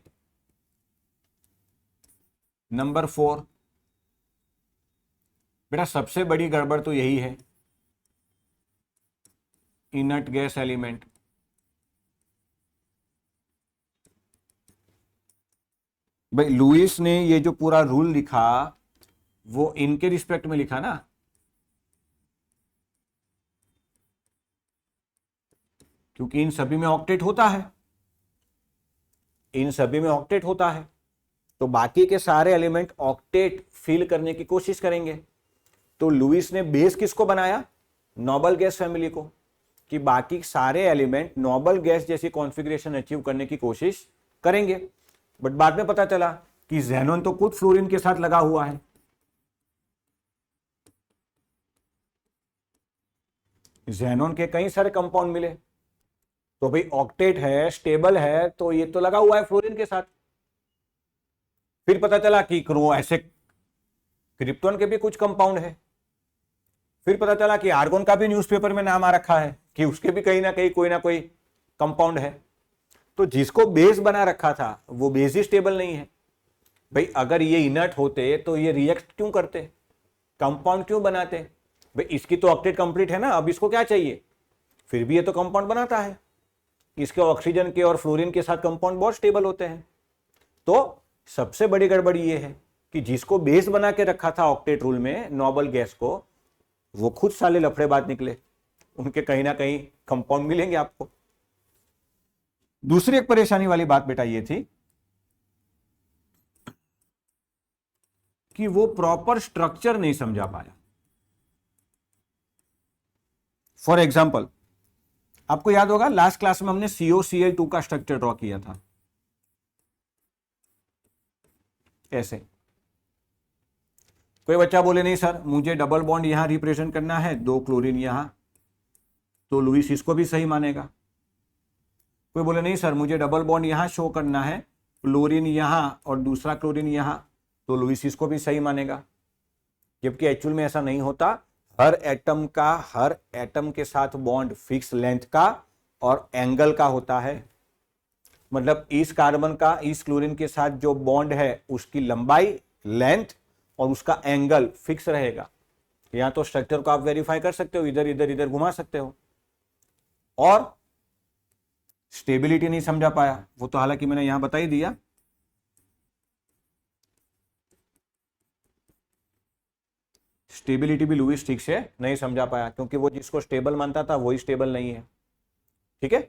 नंबर 4 बेटा सबसे बड़ी गड़बड़ तो यही है, इनर्ट गैस एलिमेंट। भाई लुईस ने ये जो पूरा रूल लिखा वो इनके रिस्पेक्ट में लिखा ना, क्योंकि इन सभी में ऑक्टेट होता है, इन सभी में ऑक्टेट होता है, तो बाकी के सारे एलिमेंट ऑक्टेट फिल करने की कोशिश करेंगे। तो लुईस ने बेस किसको बनाया? नोबल गैस फैमिली को, कि बाकी सारे एलिमेंट नोबल गैस जैसी कॉन्फ़िगरेशन अचीव करने की कोशिश करेंगे। बट बाद में पता चला कि ज़ेनॉन तो खुद फ्लोरीन के साथ लगा हुआ है, ज़ेनॉन के कई सारे कंपाउंड मिले, तो भाई ऑक्टेट है, स्टेबल है, तो ये तो लगा हुआ है फ्लोरीन के साथ। फिर पता चला कि ऐसे क्रिप्टॉन के भी कुछ कंपाउंड है। फिर पता चला कि आर्गोन का भी न्यूज़पेपर में नाम आ रखा है कि उसके भी कहीं ना कहीं कोई ना कोई कंपाउंड है। तो जिसको बेस बना रखा था वो बेस ही स्टेबल नहीं है। भाई अगर ये इनर्ट होते तो ये रिएक्ट क्यों करते, कंपाउंड क्यों बनाते? भाई इसकी तो ऑक्टेट कंप्लीट है ना, अब इसको क्या चाहिए? फिर भी ये तो कंपाउंड बनाता है। इसके ऑक्सीजन के और फ्लोरीन के साथ कंपाउंड बहुत स्टेबल होते हैं। तो सबसे बड़ी गड़बड़ी ये है कि जिसको बेस बना के रखा था ऑक्टेट रूल में नोबल गैस को, वो खुद साले लफड़ेबाज निकले, उनके कहीं ना कहीं कंपाउंड मिलेंगे आपको। दूसरी एक परेशानी वाली बात बेटा ये थी कि वो प्रॉपर स्ट्रक्चर नहीं समझा पाया। फॉर एग्जाम्पल, आपको याद होगा लास्ट क्लास में हमने COCl2 का स्ट्रक्चर ड्रॉ किया था ऐसे। कोई बच्चा बोले नहीं सर मुझे डबल बॉन्ड यहां रिप्रेजेंट करना है, 2 क्लोरीन यहां, तो लुईस इसको भी सही मानेगा। कोई बोले नहीं सर मुझे डबल बॉन्ड यहां शो करना है, क्लोरीन यहां और दूसरा क्लोरीन यहां, तो लुईस इसको भी सही मानेगा। जबकि एक्चुअल में ऐसा नहीं होता। हर एटम के साथ बॉन्ड फिक्स लेंथ का और एंगल का होता है। मतलब इस कार्बन का इस क्लोरीन के साथ जो बॉन्ड है उसकी लंबाई, लेंथ और उसका एंगल फिक्स रहेगा। या तो स्ट्रक्चर को आप वेरीफाई कर सकते हो, इधर इधर इधर घुमा सकते हो। और स्टेबिलिटी नहीं समझा पाया, वो तो हालांकि मैंने यहां बता ही दिया। स्टेबिलिटी भी लुईस ठीक से नहीं समझा पाया, क्योंकि वो जिसको स्टेबल मानता था वही स्टेबल नहीं है। ठीक है,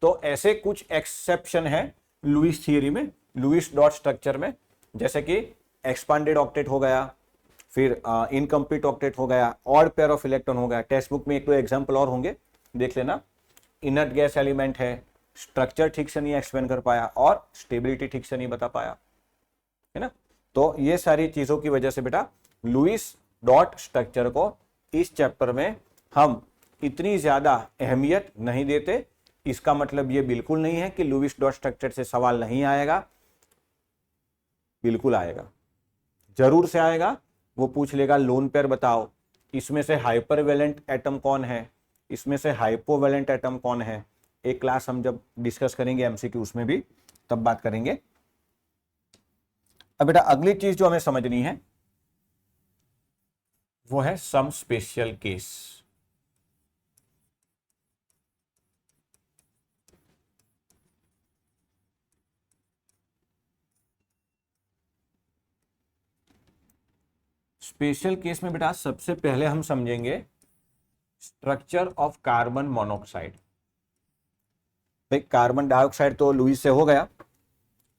तो ऐसे कुछ एक्सेप्शन है लुईस थियरी में, लुईस डॉट स्ट्रक्चर में, जैसे कि एक्सपांडेड ऑक्टेट हो गया, फिर इनकम्प्लीट ऑक्टेट हो गया, ऑड पेयर ऑफ इलेक्ट्रॉन हो गया। टेक्स्ट बुक में एक दो एग्जाम्पल और होंगे, देख लेना। इनर्ट गैस एलिमेंट है, स्ट्रक्चर ठीक से नहीं एक्सप्लेन कर पाया और स्टेबिलिटी ठीक से नहीं बता पाया, है ना। तो ये सारी चीजों की वजह से बेटा लुईस डॉट स्ट्रक्चर को इस चैप्टर में हम इतनी ज्यादा अहमियत नहीं देते। इसका मतलब ये बिल्कुल नहीं है कि लुईस डॉट स्ट्रक्चर से सवाल नहीं आएगा, बिल्कुल आएगा, जरूर से आएगा। वो पूछ लेगा लोन पेयर बताओ, इसमें से हाइपरवेलेंट एटम कौन है, इसमें से हाइपोवेलेंट एटम कौन है। एक क्लास हम जब डिस्कस करेंगे एमसीक्यू उसमें भी तब बात करेंगे। अब बेटा अगली चीज जो हमें समझनी है वो है some special case. Special case में बेटा सबसे पहले हम समझेंगे स्ट्रक्चर ऑफ कार्बन मोनोऑक्साइड। भाई कार्बन डाइऑक्साइड तो लुईस से हो गया,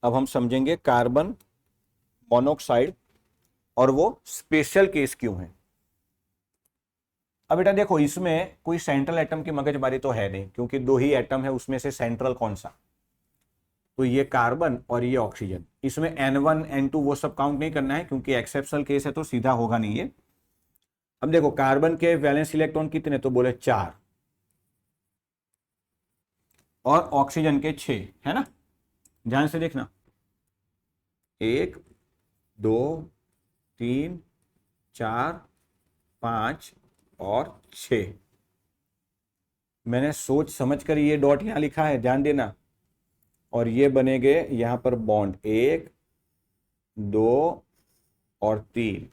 अब हम समझेंगे कार्बन मोनोऑक्साइड और वो स्पेशल केस क्यों है। अब बेटा देखो इसमें कोई सेंट्रल एटम की मगजमारी तो है नहीं, क्योंकि 2 ही एटम है, उसमें से सेंट्रल कौन सा, तो ये कार्बन और ये ऑक्सीजन। इसमें N1 N2 वो सब काउंट नहीं करना है, क्योंकि एक्सेप्शनल केस है तो सीधा होगा नहीं ये। अब देखो कार्बन के वैलेंस इलेक्ट्रॉन कितने, तो बोले 4 और ऑक्सीजन के 6, है ना। ध्यान से देखना, 1 2 3 4 5 और 6। मैंने सोच समझ कर ये डॉट यहां लिखा है, ध्यान देना। और ये बनेंगे यहां पर बॉन्ड 1 2 और 3।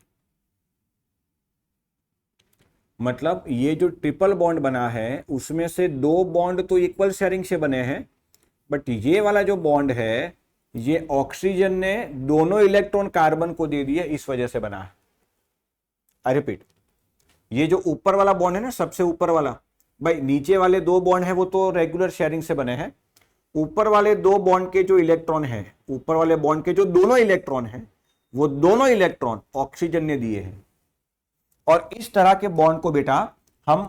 मतलब ये जो ट्रिपल बॉन्ड बना है उसमें से 2 बॉन्ड तो इक्वल शेयरिंग से बने हैं, बट ये वाला जो बॉन्ड है ये ऑक्सीजन ने दोनों इलेक्ट्रॉन कार्बन को दे दिए, इस वजह से बना है। आई रिपीट, ये जो ऊपर वाला बॉन्ड है ना, सबसे ऊपर वाला, भाई नीचे वाले दो बॉन्ड है वो तो रेगुलर शेयरिंग से बने हैं, ऊपर वाले दो बॉन्ड के जो इलेक्ट्रॉन है, ऊपर वाले बॉन्ड के जो दोनों इलेक्ट्रॉन है, वो दोनों इलेक्ट्रॉन ऑक्सीजन ने दिए हैं। और इस तरह के बॉन्ड को बेटा हम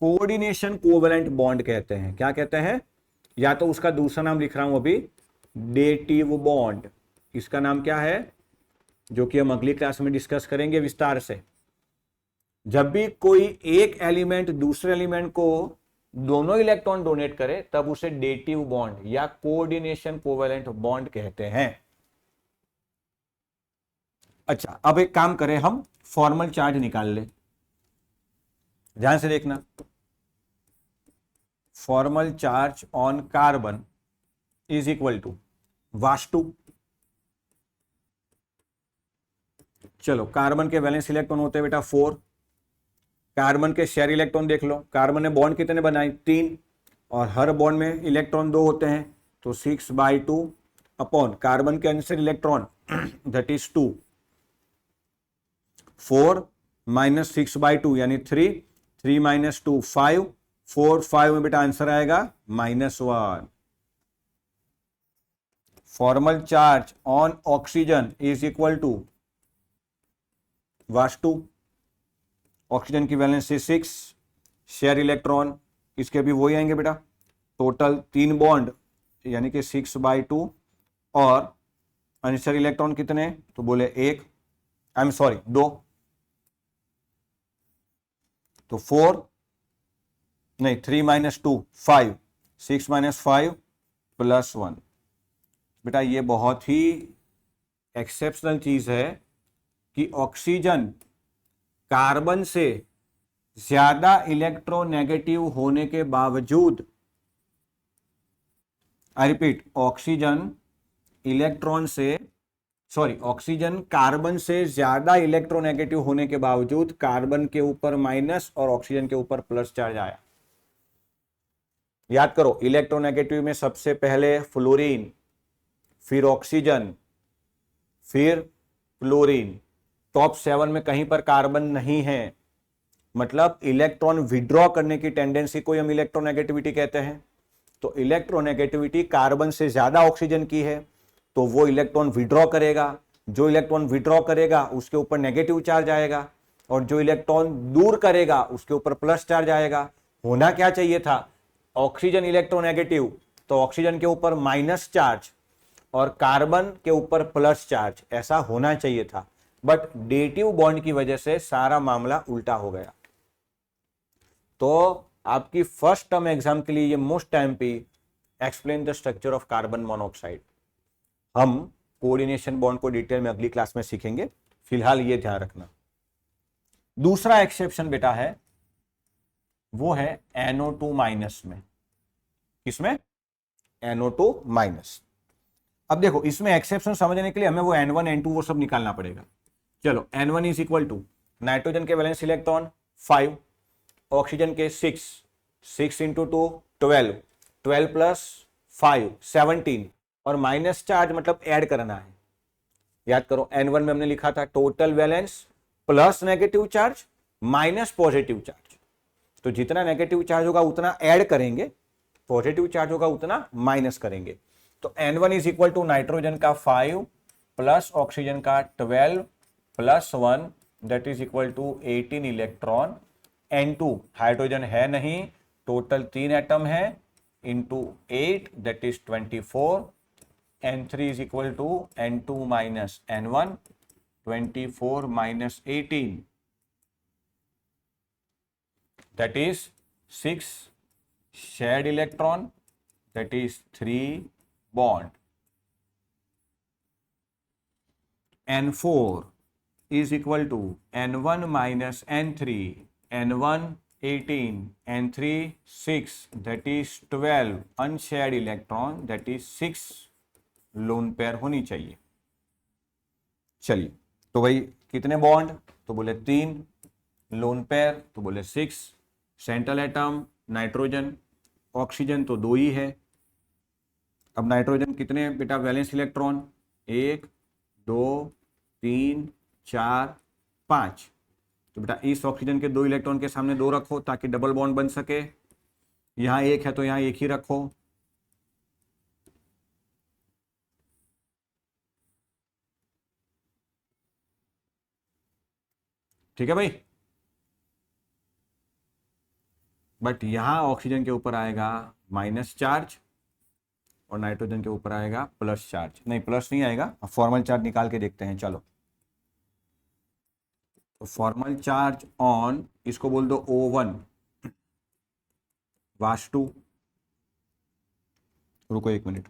कोऑर्डिनेशन कोवेलेंट बॉन्ड कहते हैं। क्या कहते हैं? या तो उसका दूसरा नाम लिख रहा हूं अभी, डेटिव बॉन्ड। इसका नाम क्या है, जो कि हम अगली क्लास में डिस्कस करेंगे विस्तार से। जब भी कोई एक एलिमेंट दूसरे एलिमेंट को दोनों इलेक्ट्रॉन डोनेट करे तब उसे डेटिव बॉन्ड या कोऑर्डिनेशन कोवेलेंट बॉन्ड कहते हैं। अच्छा, अब एक काम करें, हम फॉर्मल चार्ज निकाल ले। ध्यान से देखना, formal charge on carbon is equal to वास्तु। चलो, कार्बन के वैलेंस इलेक्ट्रॉन होते हैं बेटा 4। कार्बन के शेयर इलेक्ट्रॉन देख लो, कार्बन ने बॉन्ड कितने बनाए? 3, और हर बॉन्ड में इलेक्ट्रॉन 2 होते हैं, तो 6/2 अपॉन कार्बन के answer electron that is 2, 4 minus 6/2 यानी 3, 3 माइनस 2 5, 4 5 में बेटा आंसर आएगा -1। Formal charge on oxygen is equal to वास्तु, ऑक्सीजन की वैलेंस 6, शेयर इलेक्ट्रॉन इसके भी वही आएंगे बेटा, टोटल 3 बॉन्ड यानी कि 6/2, और आंसर इलेक्ट्रॉन कितने? तो बोले 1, आई एम सॉरी 2, तो 4 नहीं 3 माइनस 2 5, 6 माइनस 5 प्लस 1। बेटा ये बहुत ही एक्सेप्शनल चीज है कि ऑक्सीजन कार्बन से ज्यादा इलेक्ट्रोनेगेटिव होने के बावजूद, आई रिपीट, ऑक्सीजन कार्बन से ज्यादा इलेक्ट्रोनेगेटिव होने के बावजूद कार्बन के ऊपर माइनस और ऑक्सीजन के ऊपर प्लस चार्ज आया। याद करो, इलेक्ट्रोनेगेटिव में सबसे पहले फ्लोरीन, फिर ऑक्सीजन, फिर क्लोरीन। टॉप 7 में कहीं पर कार्बन नहीं है, मतलब इलेक्ट्रॉन विड्रॉ करने की टेंडेंसी को हम इलेक्ट्रोनेगेटिविटी कहते हैं। तो इलेक्ट्रोनेगेटिविटी कार्बन से ज्यादा ऑक्सीजन की है, तो वो इलेक्ट्रॉन विड्रॉ करेगा। जो इलेक्ट्रॉन विड्रॉ करेगा उसके ऊपर नेगेटिव चार्ज आएगा, और जो इलेक्ट्रॉन दूर करेगा उसके ऊपर प्लस चार्ज आएगा। होना क्या चाहिए था? ऑक्सीजन इलेक्ट्रोनेगेटिव, तो ऑक्सीजन के ऊपर माइनस चार्ज और कार्बन के ऊपर प्लस चार्ज, ऐसा होना चाहिए था। बट डेटिव बॉन्ड की वजह से सारा मामला उल्टा हो गया। तो आपकी फर्स्ट टर्म एग्जाम के लिए ये most MP, explain the structure of carbon monoxide. हम कोऑर्डिनेशन बॉन्ड को डिटेल में अगली क्लास में सीखेंगे, फिलहाल ये ध्यान रखना। दूसरा एक्सेप्शन बेटा है, वो है NO2 माइनस में। किसमें? NO2 minus. अब देखो, इसमें एक्सेप्शन समझने के लिए हमें वो N1 N2 वो सब निकालना पड़ेगा। चलो, N1 is equal to nitrogen के वैलेंस इलेक्ट्रॉन 5, ऑक्सीजन के 6, 6 इंटू 2 12, 12 प्लस 5 17, और माइनस चार्ज मतलब ऐड करना है। याद करो, N1 में हमने लिखा था total valence plus negative charge minus positive charge. तो जितना नेगेटिव चार्ज होगा उतना ऐड करेंगे, पॉजिटिव चार्ज होगा उतना माइनस करेंगे। तो N1 is equal to nitrogen का 5 प्लस ऑक्सीजन का 12 plus 1 that is equal to 18 electron. N2 hydrogen है नहीं, टोटल 3 एटम है, into 8 that is 24। N3 is equal to N2 minus N1, 24 minus 18 that is 6 shared electron that is 3 bond। N4 is equal to N1 minus N3, N1 18, N3 6 that is 12 unshared electron that is 6 lone pair होनी चाहिए। चलिए, तो भाई कितने bond? तो बोले 3, lone pair तो बोले 6, सेंट्रल एटम नाइट्रोजन, ऑक्सीजन तो 2 ही है। अब नाइट्रोजन कितने बेटा वैलेंस इलेक्ट्रॉन? 1 2 3 4 5, तो बेटा इस ऑक्सीजन के 2 इलेक्ट्रॉन के सामने 2 रखो ताकि डबल बॉन्ड बन सके। यहां 1 है तो यहां 1 ही रखो। ठीक है भाई। बट यहां ऑक्सीजन के ऊपर आएगा माइनस चार्ज और नाइट्रोजन के ऊपर आएगा प्लस चार्ज। नहीं, प्लस नहीं आएगा, फॉर्मल चार्ज निकाल के देखते हैं। चलो, तो फॉर्मल चार्ज ऑन, इसको बोल दो O1 वास्तु। रुको 1 मिनट।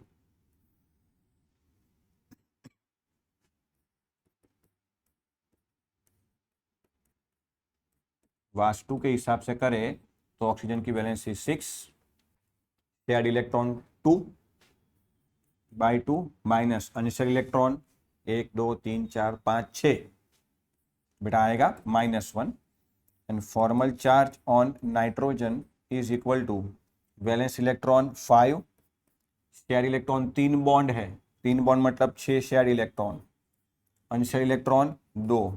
वास्तु के हिसाब से करें तो ऑक्सीजन की valency 6, shared electron 2/2 minus unshared electron 1 2 3 4 5 6, बेटा आएगा -1। And formal charge on nitrogen is equal to valence electron 5, share electron 3 bond है, 3 बॉन्ड मतलब 6 शेयर इलेक्ट्रॉन, अनशेयर इलेक्ट्रॉन 2,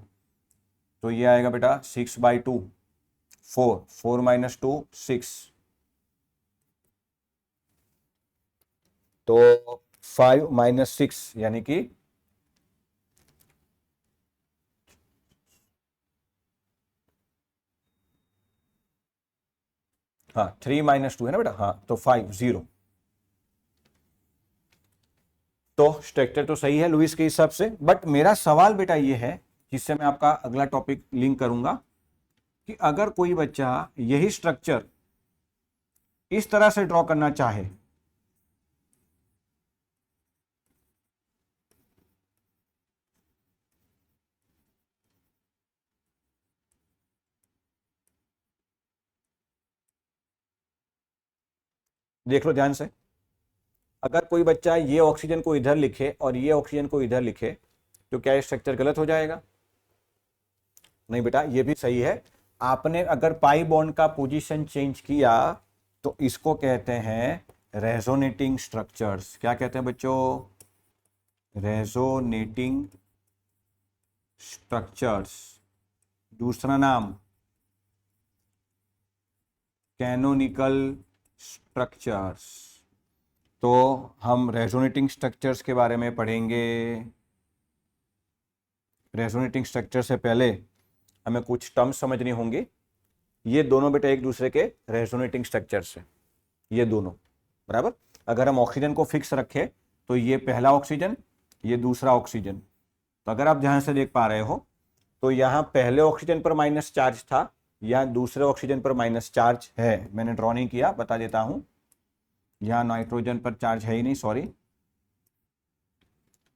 तो ये आएगा बेटा 6/2, 4 4 - 2 6, तो 5 - 6 यानी कि हाँ 3 - 2 है ना बेटा, हाँ तो 5 0। तो स्ट्रक्चर तो सही है लुईस के हिसाब से, बट मेरा सवाल बेटा ये है, जिससे मैं आपका अगला टॉपिक लिंक करूंगा, कि अगर कोई बच्चा यही स्ट्रक्चर इस तरह से ड्रॉ करना चाहे, देख लो ध्यान से, अगर कोई बच्चा ये ऑक्सीजन को इधर लिखे और ये ऑक्सीजन को इधर लिखे, तो क्या ये स्ट्रक्चर गलत हो जाएगा? नहीं बेटा, ये भी सही है। आपने अगर पाई बॉन्ड का पोजीशन चेंज किया तो इसको कहते हैं रेजोनेटिंग स्ट्रक्चर्स। क्या कहते हैं बच्चों? Resonating structures. दूसरा नाम कैनोनिकल स्ट्रक्चर्स। तो हम रेजोनेटिंग स्ट्रक्चर्स के बारे में पढ़ेंगे। रेजोनेटिंग स्ट्रक्चर से पहले हमें कुछ टर्म्स समझनी होंगी। ये दोनों बेटा एक दूसरे के रेजोनेटिंग स्ट्रक्चर्स है, ये दोनों बराबर। अगर हम ऑक्सीजन को फिक्स रखें तो ये पहला ऑक्सीजन, ये दूसरा ऑक्सीजन। तो अगर आप ध्यान से देख पा रहे हो तो यहाँ पहले ऑक्सीजन पर माइनस चार्ज था, यहाँ दूसरे ऑक्सीजन पर माइनस चार्ज है। मैंने ड्रॉ नहीं किया, बता देता हूं, यहाँ नाइट्रोजन पर चार्ज है ही नहीं, सॉरी।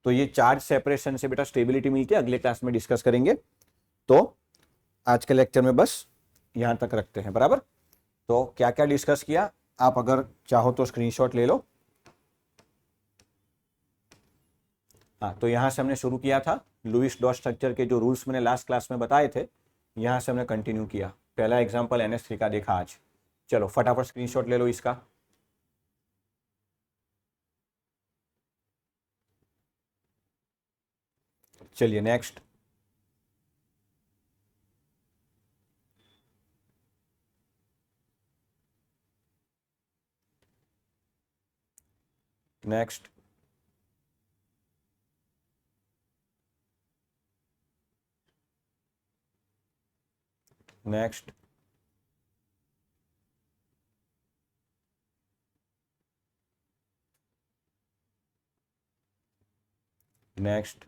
तो ये चार्ज सेपरेशन से बेटा स्टेबिलिटी मिलती है, अगले क्लास में डिस्कस करेंगे। तो आज के लेक्चर में बस यहां तक रखते हैं, बराबर। तो क्या क्या डिस्कस किया आप अगर चाहो तो स्क्रीनशॉट ले लो। हाँ, तो यहां से हमने शुरू किया था लुईस डॉट स्ट्रक्चर के जो रूल्स मैंने लास्ट क्लास में बताए थे, यहां से हमने कंटिन्यू किया। पहला एग्जांपल NH3 का देखा आज। चलो फटाफट स्क्रीनशॉट ले लो इसका। चलिए next. Next. Next. Next.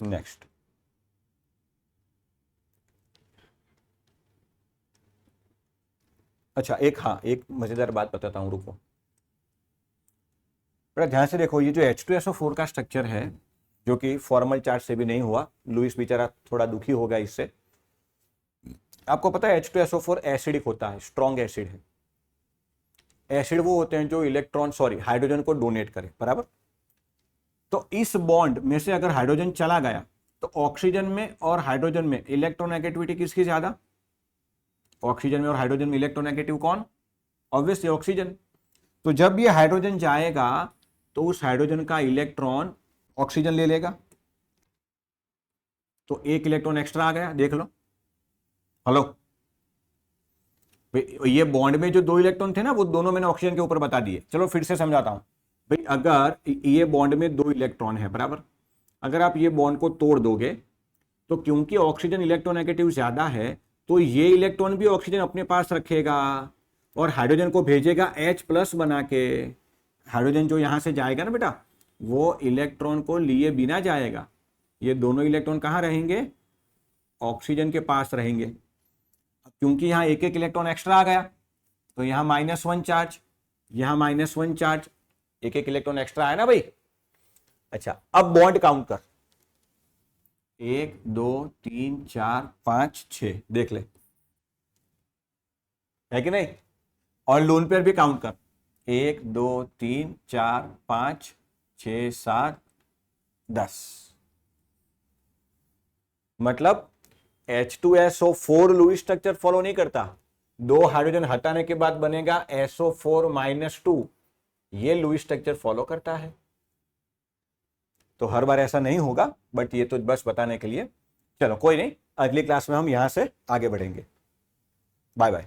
Next. अच्छा एक मजेदार बात बताता हूं, रुको। बड़ा ध्यान से देखो, ये जो H2SO4 का स्ट्रक्चर है, जो कि फॉर्मल चार्ज से भी नहीं हुआ, लुईस बेचारा थोड़ा दुखी हो गया इससे। आपको पता है H2SO4 एसिडिक होता है, स्ट्रॉन्ग एसिड है। एसिड वो होते हैं जो हाइड्रोजन को डोनेट करे, बराबर। तो इस बॉन्ड में से अगर हाइड्रोजन चला गया तो ऑक्सीजन में और हाइड्रोजन में इलेक्ट्रोनेगेटिविटी किसकी ज्यादा? ऑक्सीजन में और हाइड्रोजन में इलेक्ट्रोनेगेटिव कौन? Obviously oxygen. तो जब ये हाइड्रोजन जाएगा तो उस हाइड्रोजन का इलेक्ट्रॉन ऑक्सीजन ले लेगा, तो एक इलेक्ट्रॉन एक्स्ट्रा आ गया। देख लो, हेलो, ये बॉन्ड में जो दो इलेक्ट्रॉन थे ना, वो दोनों मैंने ऑक्सीजन के ऊपर बता दिए। चलो फिर से समझाता हूं भाई। अगर ये बॉन्ड में दो इलेक्ट्रॉन है बराबर, अगर आप ये बॉन्ड को तोड़ दोगे तो क्योंकि ऑक्सीजन इलेक्ट्रोनेगेटिव ज्यादा है, तो ये इलेक्ट्रॉन भी ऑक्सीजन अपने पास रखेगा और हाइड्रोजन को भेजेगा H+ बना के। हाइड्रोजन जो यहां से जाएगा ना बेटा, वो इलेक्ट्रॉन को लिए बिना जाएगा। ये दोनों इलेक्ट्रॉन कहां रहेंगे? ऑक्सीजन के पास रहेंगे। क्योंकि यहां एक एक इलेक्ट्रॉन एक्स्ट्रा आ गया, तो यहां -1 चार्ज, यहां -1 चार्ज, एक एक इलेक्ट्रॉन एक्स्ट्रा आया ना भाई। अच्छा, अब बॉन्ड काउंट कर, 1 2 3 4 5 6, देख ले, है कि नहीं? और लोन पेयर भी काउंट कर, 1 2 3 4 5 6 7 10। मतलब H2SO4 लुईस स्ट्रक्चर फॉलो नहीं करता। दो हाइड्रोजन हटाने के बाद बनेगा SO4-2, ये लुईस स्ट्रक्चर फॉलो करता है। तो हर बार ऐसा नहीं होगा, बट ये तो बस बताने के लिए। चलो कोई नहीं, अगली क्लास में हम यहां से आगे बढ़ेंगे। Bye bye.